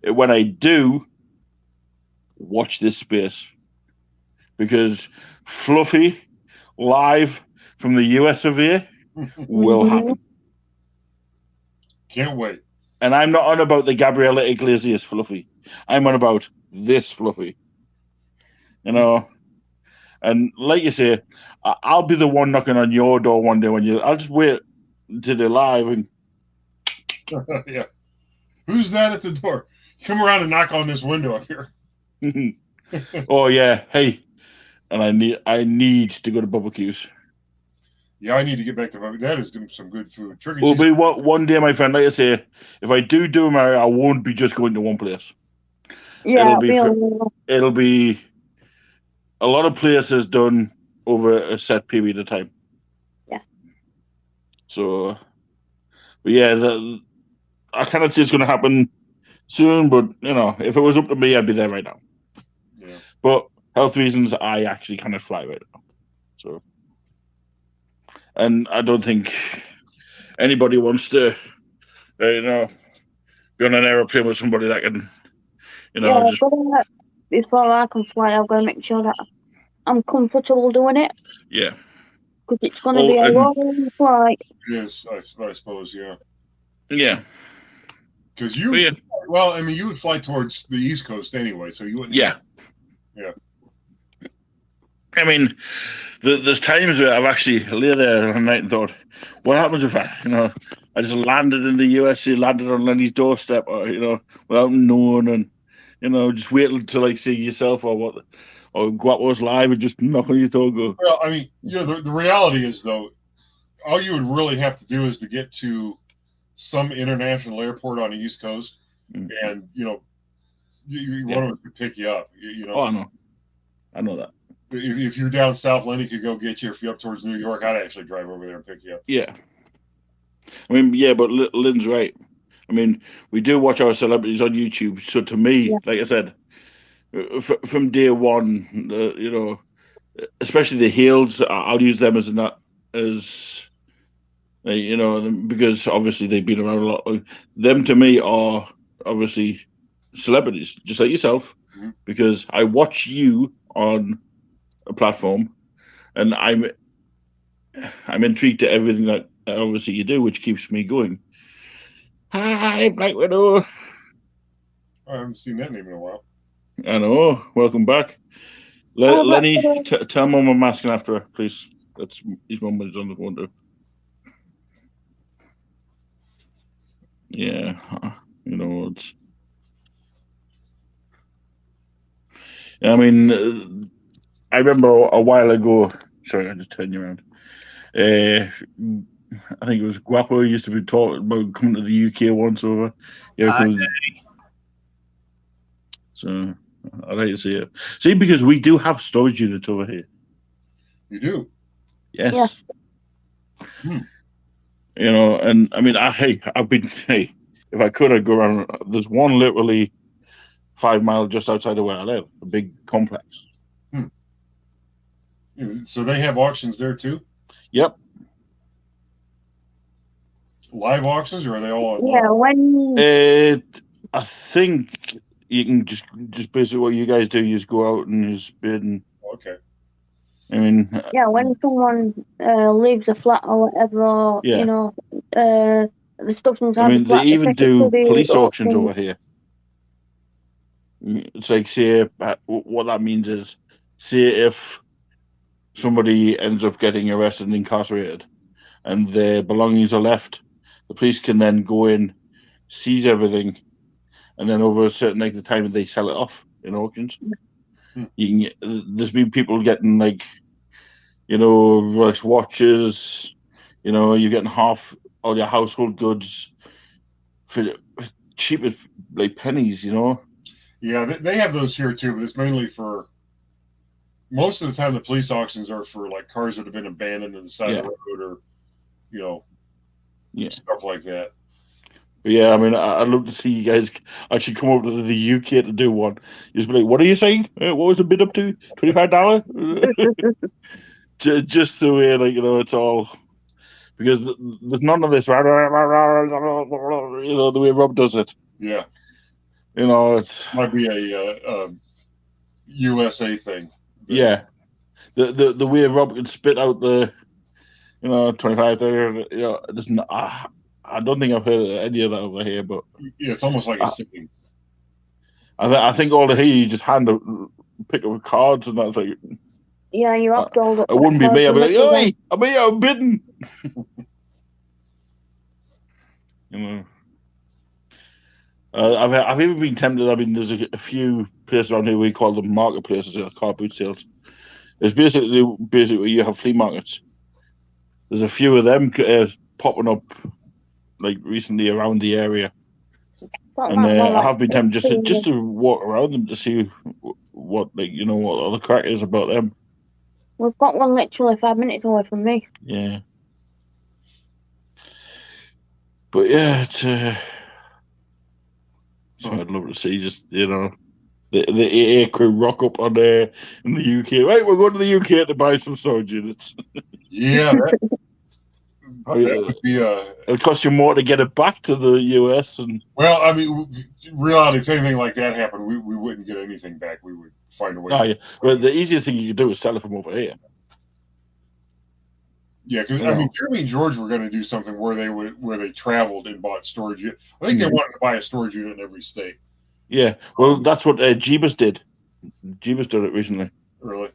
when I do, watch this space, because Fluffy live from the US of A will happen. Can't wait. And I'm not on about the Gabriella Iglesias Fluffy. I'm on about this Fluffy. And like you say, I'll be the one knocking on your door one day I'll just wait until they're live and yeah. Who's that at the door? Come around and knock on this window up here. Oh yeah, hey. And I need to go to barbecues. Yeah, I need to get back to barbecue. That is some good food. Will be one day, my friend. Like I say, if I do marry, I won't be just going to one place. Yeah, it'll be a lot of places done over a set period of time. Yeah. So, but yeah, I cannot say it's going to happen soon, but if it was up to me, I'd be there right now. Yeah. But health reasons, I actually cannot fly right now. So, and I don't think anybody wants to, be on an aeroplane with somebody that can, before I can fly, I've got to make sure that I'm comfortable doing it. Yeah. Because it's going to be a long flight. Yes, I suppose, yeah. Yeah. Because you would fly towards the East Coast anyway, so you wouldn't. Yeah. Yeah. I mean, there's times where I've actually lay there at night and thought, what happens if I just landed in the USA, landed on Lenny's doorstep, or, without knowing, and, just wait until see yourself or Guapo's live and just knock on your door and go. Well, I mean, the reality is, though, all you would really have to do is to get to some international airport on the East Coast, and, one of them could pick you up. Oh, I know that. If you're down south, Lenny could go get you. If you're up towards New York, I'd actually drive over there and pick you up. Yeah. I mean, yeah, but Lynn's right. I mean, we do watch our celebrities on YouTube. So to me, like I said, from day one, especially the heels, I'll use them because obviously they've been around a lot. Them to me are obviously celebrities, just like yourself, because I watch you on a platform, and I'm intrigued to everything that obviously you do, which keeps me going. Hi, Black Widow. I haven't seen that name in a while. I know. Welcome back, Lenny. Tell Mum I'm asking after her, please. That's his mum is on the phone too. Yeah, it's. I mean, I remember a while ago. Sorry, I just turned you around. I think it was Guapo used to be talking about coming to the UK once over. So I'd like to see it. See, because we do have storage units over here. You do? Yes. You know, and I mean, if I could, I'd go around. There's one literally 5 miles just outside of where I live, a big complex. So they have auctions there too? Yep. Live auctions, or are they all online? Yeah, when I think you can just basically what you guys do. You just go out and just bid. And, Okay. I mean, when someone leaves a flat or whatever, Yeah. you know, the stuff inside I mean, the flat. they even take it to do the police auctions auction. over here. It's like, say, what that means is, say if somebody ends up getting arrested and incarcerated, and their belongings are left, the police can then go in, seize everything, and then over a certain length of time, they sell it off in auctions. You can there's been people getting like, you know, Rolex watches. You know, you're getting half all your household goods for cheap as like pennies. You know. Yeah, they have those here too, but it's mainly for. Most of the time, the police auctions are for like cars that have been abandoned on the side of the road, or you know, stuff like that. But yeah, I mean, I'd love to see you guys actually come over to the UK to do one. Just be like, what are you saying? What was the bid up to? $25? Just the way, like, you know, it's all because there's none of this, you know, the way Rob does it. Yeah. You know, it's might be a USA thing. But. Yeah. The way Rob can spit out the, you know, 25, 30, you know, there's no, I don't think I've heard any of that over here, but yeah, it's almost like a singing. I think all the here you just pick up cards and that's like. Yeah, you have to hold up. It wouldn't be me. I'd be like, "Oi, I'm here, I'm bidding." You know. I've even been tempted. I mean, there's a few places around here we call them marketplaces, car boot sales. It's basically where you have flea markets. There's a few of them popping up like recently around the area, and I have been tempted just to walk around them to see what what other crack is about them. We've got one literally 5 minutes away from me. Yeah, but yeah, it's so I'd love to see just the AA crew rock up on there in the UK. Right, we're going to the UK to buy some storage units. Yeah, that would be it'll cost you more to get it back to the US. And well, I mean, reality, if anything like that happened, we wouldn't get anything back. We would find a way. Oh, yeah. Well, the easiest thing you could do is sell it from over here. Yeah, because I mean, Jeremy and George were going to do something where they traveled and bought storage unit. I think they wanted to buy a storage unit in every state. Yeah, well, that's what Jeebus did. Jeebus did it recently. Really?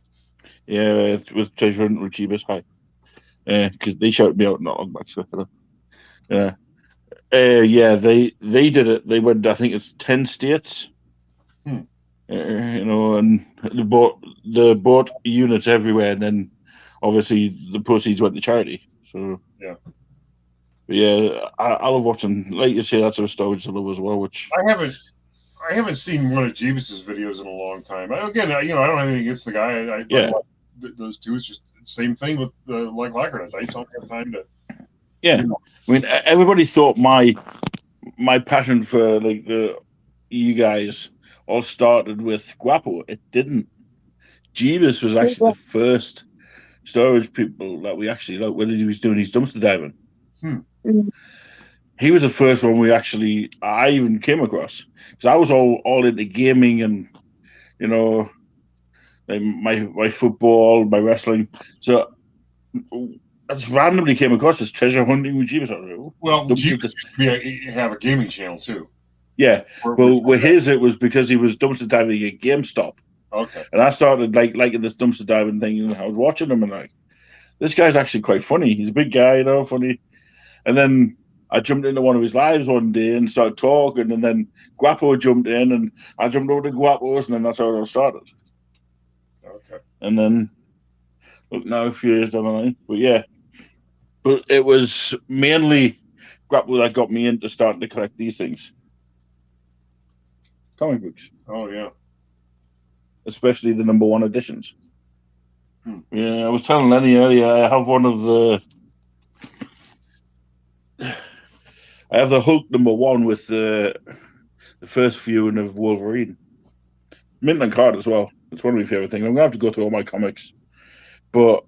Yeah, with Treasure Hunt with Jeebus. Hi. Because they shouted me out not long back. So, yeah. Yeah, they did it. They went, I think it's 10 states. You know, and they bought units everywhere, and then obviously the proceeds went to charity. So yeah, but yeah, I love watching. Like you say, that's a storage I love as well. Which I haven't seen one of Jeebus's videos in a long time. Again, you know, I don't have anything against the guy. I like those two. It's just the same thing with like Lackernuts. I just don't have time to. Yeah, you know. I mean, everybody thought my passion for like you guys all started with Guapo. It didn't. Jeebus was actually the first storage people that we actually like when he was doing his dumpster diving. He was the first one I even came across, because I was all into gaming and, you know, like my football, my wrestling. So I just randomly came across this treasure hunting with Jeebus. Well, Jeebus used to have a gaming channel too. Yeah, well, with his it was because he was dumpster diving at GameStop. Okay. And I started liking this dumpster diving thing, and I was watching him and like, this guy's actually quite funny. He's a big guy, you know, funny. And then I jumped into one of his lives one day and started talking, and then Guapo jumped in, and I jumped over to Guapo's, and then that's how it all started. Okay. And then, look, now a few years down the line. But yeah. But it was mainly Guapo that got me into starting to collect these things. Comic books. Oh, yeah. Especially the #1 editions. Yeah, I was telling Lenny earlier, I have one of the I have the Hulk #1 with the first viewing of Wolverine. Mint and card as well. It's one of my favorite things. I'm gonna have to go through all my comics, but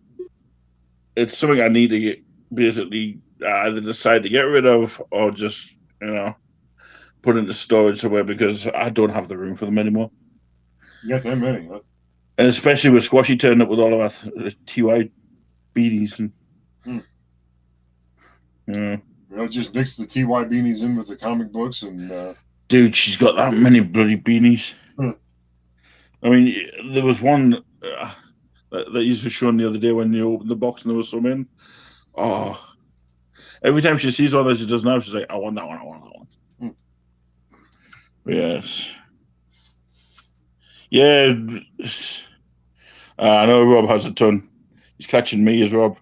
it's something I need to get basically either decide to get rid of or just put into storage somewhere because I don't have the room for them anymore. You got that many, huh? And especially with Squashy turning up with all of our TY beanies and Just mix the TY beanies in with the comic books and dude, she's got that many bloody beanies. I mean, there was one that you were showing the other day when you opened the box and there was some in. Oh, every time she sees one that she doesn't have, she's like, I want that one, I want that one. Yes. Yeah. I know Rob has a ton. He's catching me as Rob.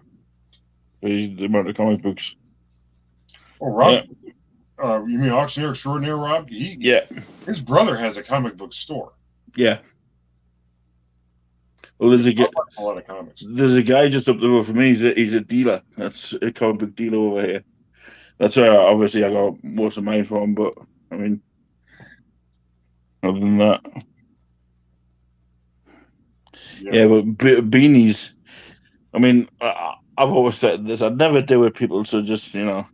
He's the amount of comic books. Oh, Rob? Yeah. You mean Auctioneer Extraordinaire, Rob? Yeah. His brother has a comic book store. Yeah. Well, there's a lot of comics. There's a guy just up the road from me. He's a dealer. That's a comic book dealer over here. That's where obviously I got most of mine from. But I mean, other than that, yeah. But beanies. I mean, I've always said this. I'd never do with people. So just I've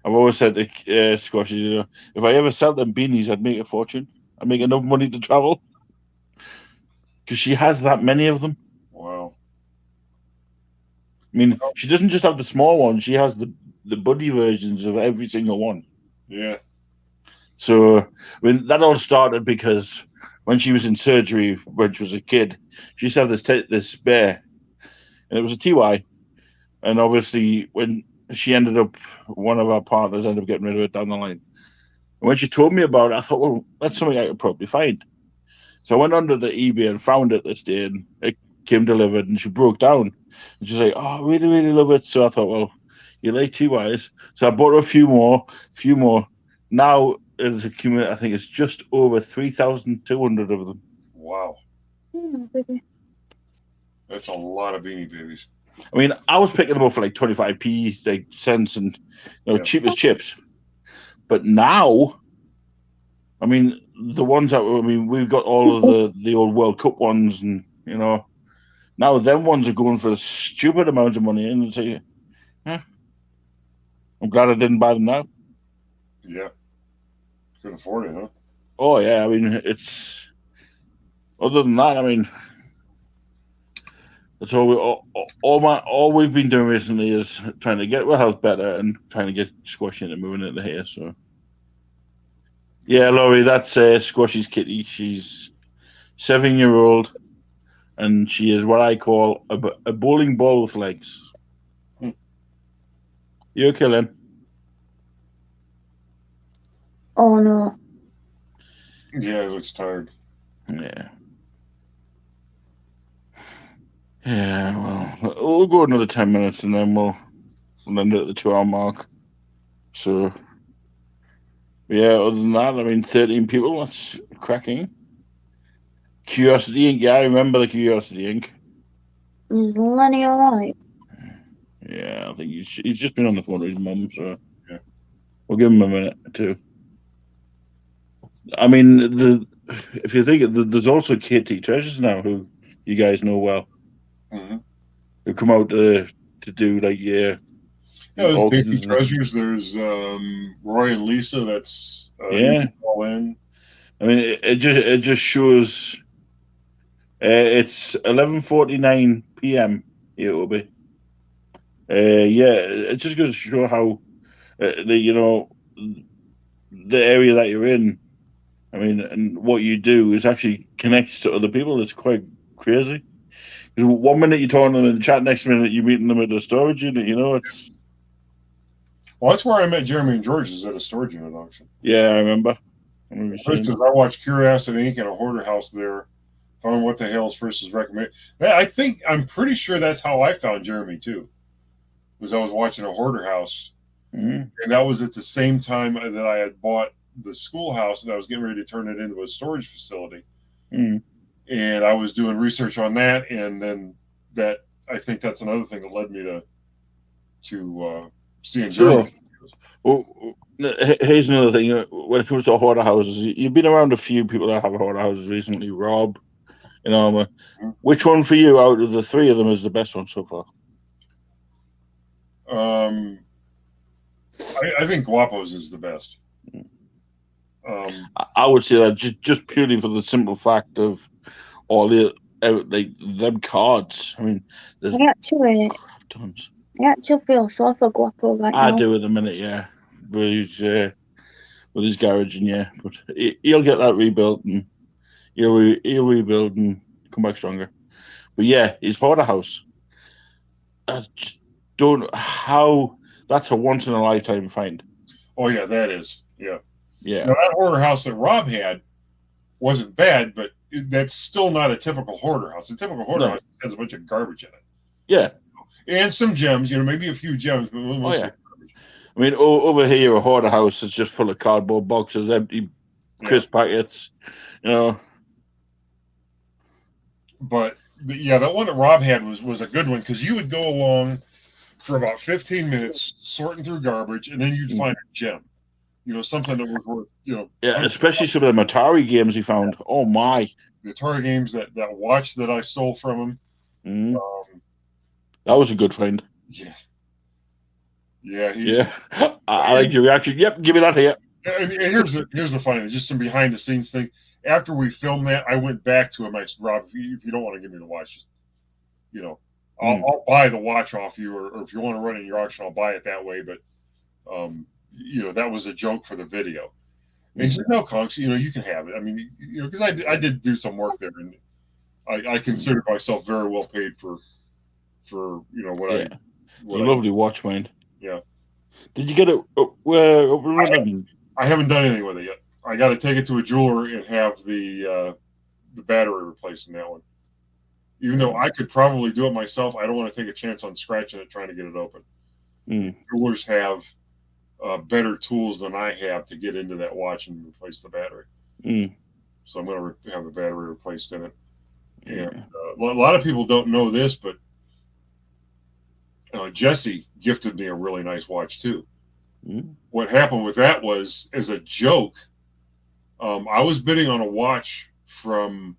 always said to Squashy, if I ever sell them beanies, I'd make a fortune. I'd make enough money to travel. Because she has that many of them. Wow. I mean, she doesn't just have the small ones. She has the buddy versions of every single one. Yeah. So, I mean, that all started because when she was in surgery when she was a kid, she used to have this bear. And it was a TY. And obviously, when she ended up, one of our partners ended up getting rid of it down the line. And when she told me about it, I thought, well, that's something I could probably find. So I went under the eBay and found it this day, and it came delivered, and she broke down. And she's like, "Oh, I really, really love it." So I thought, well, you like TYs. So I bought a few more. Now it's accumulated. I think it's just over 3,200 of them. Wow. That's a lot of Beanie Babies. I mean, I was picking them up for like 25p, like cents, and cheap as chips. But now, I mean, the ones we've got all of the old World Cup ones, and now them ones are going for a stupid amount of money, and say, I'm glad I didn't buy them now. Yeah, couldn't afford it, huh? Oh yeah, I mean, it's other than that, I mean, that's all we've been doing recently is trying to get our health better and trying to get Squashy into moving into here. So. Yeah, Laurie, that's Squashy's kitty. She's 7-year-old, and she is what I call a bowling ball with legs. You're killing. Oh, no. Yeah, he looks tired. Yeah. Yeah, well, we'll go another 10 minutes, and then we'll end it at the 2-hour mark. So... yeah, other than that, I mean, 13 people, that's cracking. Curiosity Inc. Yeah, I remember the Curiosity Inc. Is Lenny alright? Yeah, I think he's just been on the phone with his mum, so yeah. We'll give him a minute or two. I mean, if you think there's also KT Treasures now, who you guys know well, who come out to do like there's KT Treasures. There's Roy and Lisa. That's all in. I mean, it just shows. It's 11:49 p.m. It will be. It just goes to show how the area that you're in. I mean, and what you do is actually connects to other people. It's quite crazy. Because 1 minute you're talking to them in the chat, next minute you're meeting them at a storage unit. It's. Well, that's where I met Jeremy and George, is at a storage unit auction. Yeah, I remember. I watched Curiosity Inc. and a hoarder house there. Found What the Hell's First is recommended. I'm pretty sure that's how I found Jeremy too. Was I was watching a hoarder house, and that was at the same time that I had bought the schoolhouse and I was getting ready to turn it into a storage facility. And I was doing research on that, and then I think that's another thing that led me to seeing Jeremy. houses. Well, here's another thing. When it comes to hoarder houses, you've been around a few people that have hoarder houses recently. Rob, which one for you out of the three of them is the best one so far? I think Guapo's is the best. I would say that just purely for the simple fact of all the like them cards. I mean, there's tons. I actually feel sorry for Guapo right now. I do at the minute, yeah. With his garage, and yeah, but he'll get that rebuilt, and he'll rebuild and come back stronger. But yeah, his hoarder house. I just don't know how that's a once in a lifetime find. Oh yeah, that is. Yeah. Yeah. Now that hoarder house that Rob had wasn't bad, but that's still not a typical hoarder house. A typical hoarder house has a bunch of garbage in it. Yeah. And some gems, maybe a few gems, but mostly garbage. I mean, over here, a hoarder house is just full of cardboard boxes, empty crisp packets, But yeah, that one that Rob had was a good one, because you would go along for about 15 minutes sorting through garbage, and then you'd find a gem, something that was worth, Yeah, especially some of the Atari games he found. Oh my! The Atari games, that watch that I stole from him. That was a good find. Yeah. Yeah. I like your reaction. Yep, give me that here. And here's the funny thing, just some behind the scenes thing. After we filmed that, I went back to him. I said, Rob, if you don't want to give me the watch, I'll buy the watch off you, or if you want to run it in your auction, I'll buy it that way. But that was a joke for the video. And he said, no, Conks, you can have it. I mean, because I did do some work there, and I consider myself very well paid for what I. What a lovely watch, man. Yeah. Did you get it? I haven't done anything with it yet. I got to take it to a jeweler and have the battery replaced in that one. Even though I could probably do it myself, I don't want to take a chance on scratching it trying to get it open. Jewelers have better tools than I have to get into that watch and replace the battery. So I'm going to have the battery replaced in it. And a lot of people don't know this, but Jesse gifted me a really nice watch too. What happened with that was, as a joke, I was bidding on a watch from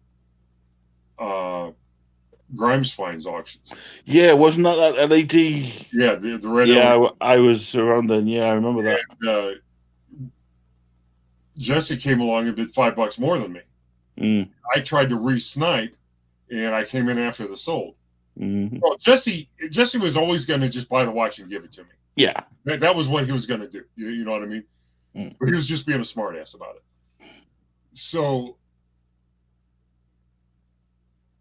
Grimes Finds auctions. Yeah, wasn't that LED? Yeah, the red. Yeah, LED. I was around then. Yeah, I remember that. And, Jesse came along and bid $5 more than me. I tried to re-snipe, and I came in after the sold. Well, Jesse was always going to just buy the watch and give it to me. Yeah, that was what he was going to do. You know what I mean? But he was just being a smartass about it. So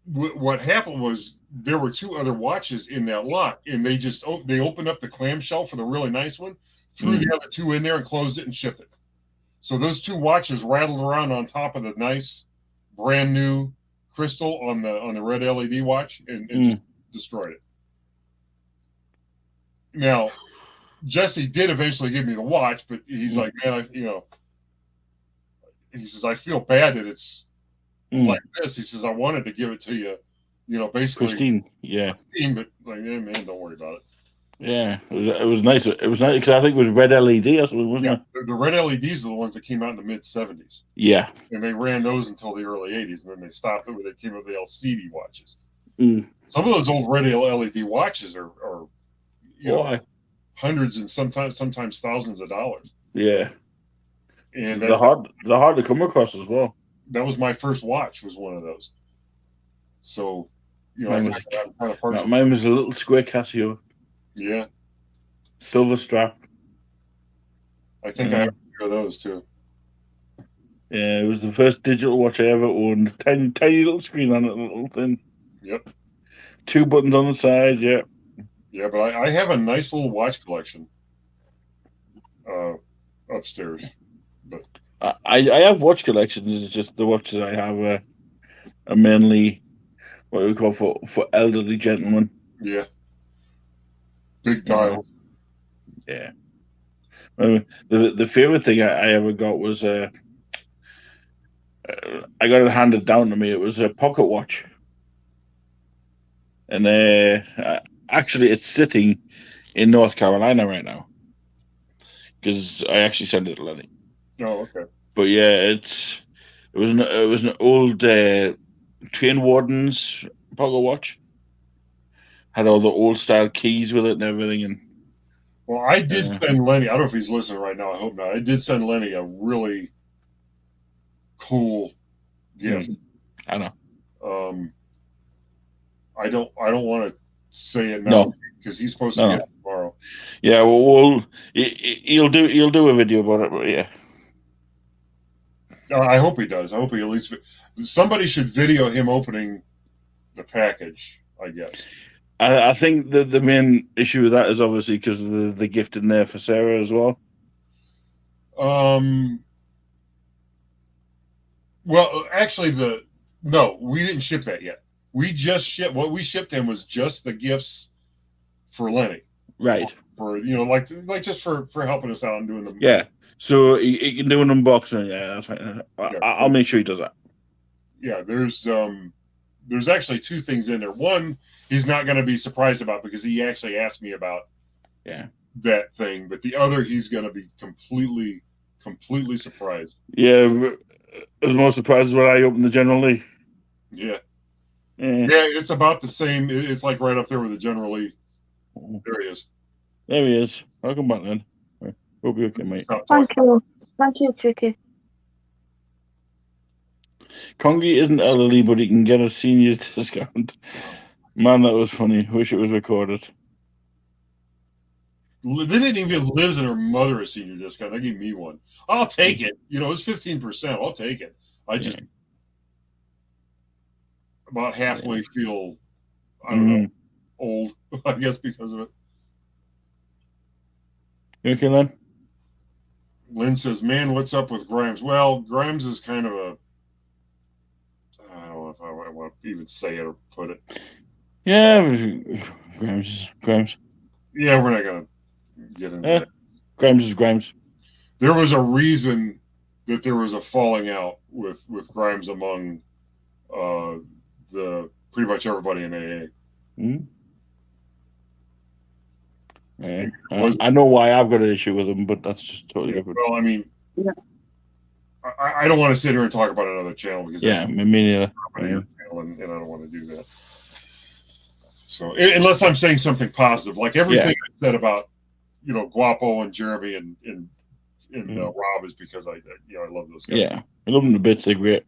what happened was, there were two other watches in that lot, and they opened up the clamshell for the really nice one, threw the other two in there, and closed it and shipped it. So those two watches rattled around on top of the nice, brand new crystal on the red LED watch, and just destroyed it. Now, Jesse did eventually give me the watch, but he's like, man, he says, I feel bad that it's like this. He says, I wanted to give it to you, basically pristine. Yeah. But like, yeah, man, don't worry about it. Yeah, it was nice. It was nice because I think it was red LED or something, wasn't it? The red LEDs are the ones that came out in the mid 70s. Yeah. And they ran those until the early 80s, and then they stopped it when they came with the LCD watches. Some of those old red LED watches are hundreds and sometimes thousands of dollars. Yeah. And they're hard to come across as well. That was my first watch, was one of those. So, mine was a little square Casio. Yeah. Silver strap. I think I have a few of those too. Yeah, it was the first digital watch I ever owned. Tiny little screen on it, little thing. Yep. 2 buttons on the side, yeah. Yeah, but I have a nice little watch collection upstairs. But I have watch collections. It's just the watches I have are mainly what we call for elderly gentlemen. Yeah. Big dial. Yeah. The favorite thing I ever got was I got it handed down to me. It was a pocket watch, and actually it's sitting in North Carolina right now. because I actually sent it to Lenny. Oh, okay. But yeah, it was an old train warden's pocket watch. Had all the old style keys with it and everything, and well, I did send Lenny. I don't know if he's listening right now. I hope not. I did send Lenny a really cool gift. I know. I don't want to say it now because he's supposed to get it tomorrow. Yeah, well, he'll do a video about it, but yeah. I hope he does. I hope he at least somebody should video him opening the package, I guess. I think that the main issue with that is obviously because of the gift in there for Sarah as well. Well, actually, no, we didn't ship that yet. We just shipped what we shipped him was just the gifts for Lenny, right? For like just for helping us out and doing them. Yeah, so he can do an unboxing. Yeah, that's fine. I'll make sure he does that. Yeah, there's actually two things in there. One, he's not going to be surprised about because he actually asked me about that thing. But the other, he's going to be completely surprised. Yeah, as most surprised when I opened the General Lee. Yeah, it's about the same. It's like right up there with the General Lee. There he is. There he is. Welcome back, then. Hope you're okay, mate. Thank you, Tricky. Congy isn't elderly, but he can get a senior discount. Man, that was funny. Wish it was recorded. They didn't even live in her mother a senior discount. They gave me one. I'll take it. It's 15%. I'll take it. I just about halfway feel, I don't know, old, I guess, because of it. You okay, Len? Lynn says, man, what's up with Grimes? Well, Grimes is kind of a, I don't know if I want to even say it or put it. Yeah, Grimes. Yeah, we're not going to get into that. Grimes is Grimes. There was a reason that there was a falling out with Grimes among the pretty much everybody in AA. Mm-hmm. Yeah. I know why I've got an issue with him, but that's just totally different. Well, I mean, I don't want to sit here and talk about another channel because me neither. And I don't want to do that. So unless I'm saying something positive, like everything I said about Guapo and Jeremy and Rob is because I love those guys. Yeah, I love them to bits. They're great.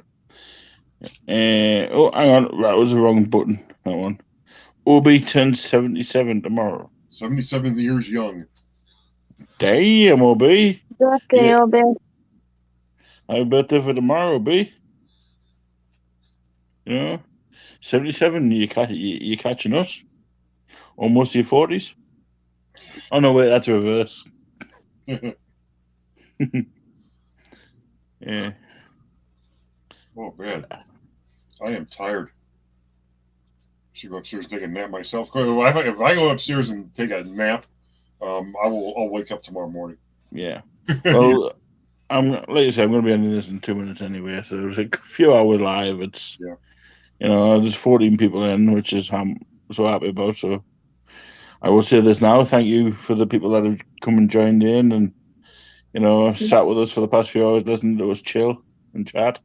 Hang on, that was the wrong button. That one. Obi turns 77 tomorrow. 77 years young. Damn, Obi. Birthday, Obi. Happy birthday for tomorrow, Obi. 77. You catching us? Almost your 40s. Oh no, wait, that's reverse. Yeah. Oh man, I am tired. Should go upstairs and take a nap myself. If I go upstairs and take a nap, I'll wake up tomorrow morning. Yeah. Well, like I said, I'm going to be ending this in 2 minutes anyway. So there's a few hours live. It's there's 14 people in, which is I'm so happy about. So I will say this now: thank you for the people that have come and joined in and sat with us for the past few hours, listening to us chill and chat.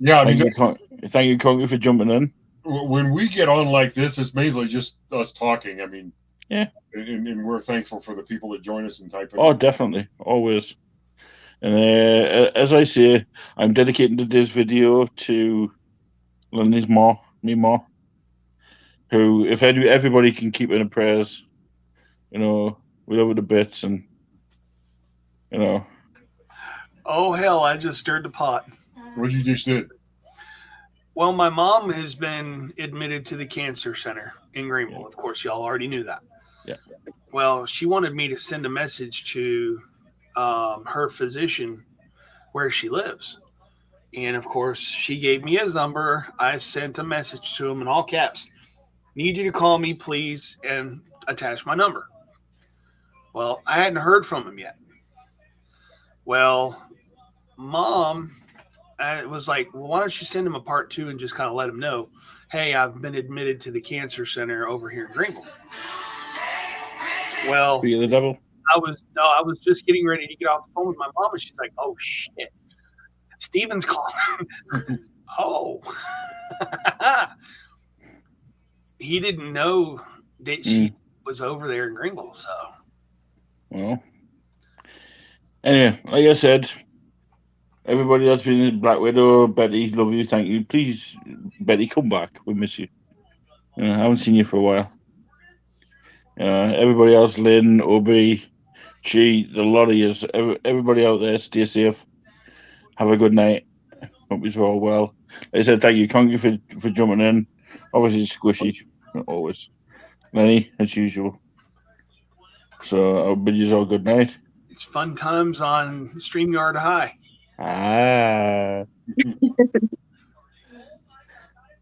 Yeah, thank you, Conky, for jumping in. When we get on like this, it's mainly just us talking. I mean, and we're thankful for the people that join us and type in. Oh, definitely, always. And as I say, I'm dedicating today's video to Lenny's mom, who, if everybody can keep in prayers, we love her to bits, and Oh hell! I just stirred the pot. What you just did? Well, my mom has been admitted to the cancer center in Greenville. Of course, y'all already knew that. Yeah. Well, she wanted me to send a message to her physician where she lives. And, of course, she gave me his number. I sent a message to him in all caps. Need you to call me, please, and attach my number. Well, I hadn't heard from him yet. Well, Mom... I was like, well, why don't you send him a part 2 and just kind of let him know, hey, I've been admitted to the cancer center over here in Greenville. Well, be the devil. I was just getting ready to get off the phone with my mom, and she's like, "Oh shit, Steven's calling." Oh, he didn't know that she was over there in Greenville. So, well, anyway, like I said, everybody that's been in Black Widow, Betty, love you, thank you. Please, Betty, come back. We miss you. I haven't seen you for a while. Everybody else, Lynn, Obi, Chi, the lot of you, everybody out there, stay safe. Have a good night. Hope you're all well. Like I said, thank you, Conky, for jumping in. Obviously, squishy, always. Lenny, as usual. So I'll bid you all good night. it's fun times on StreamYard High. Ah.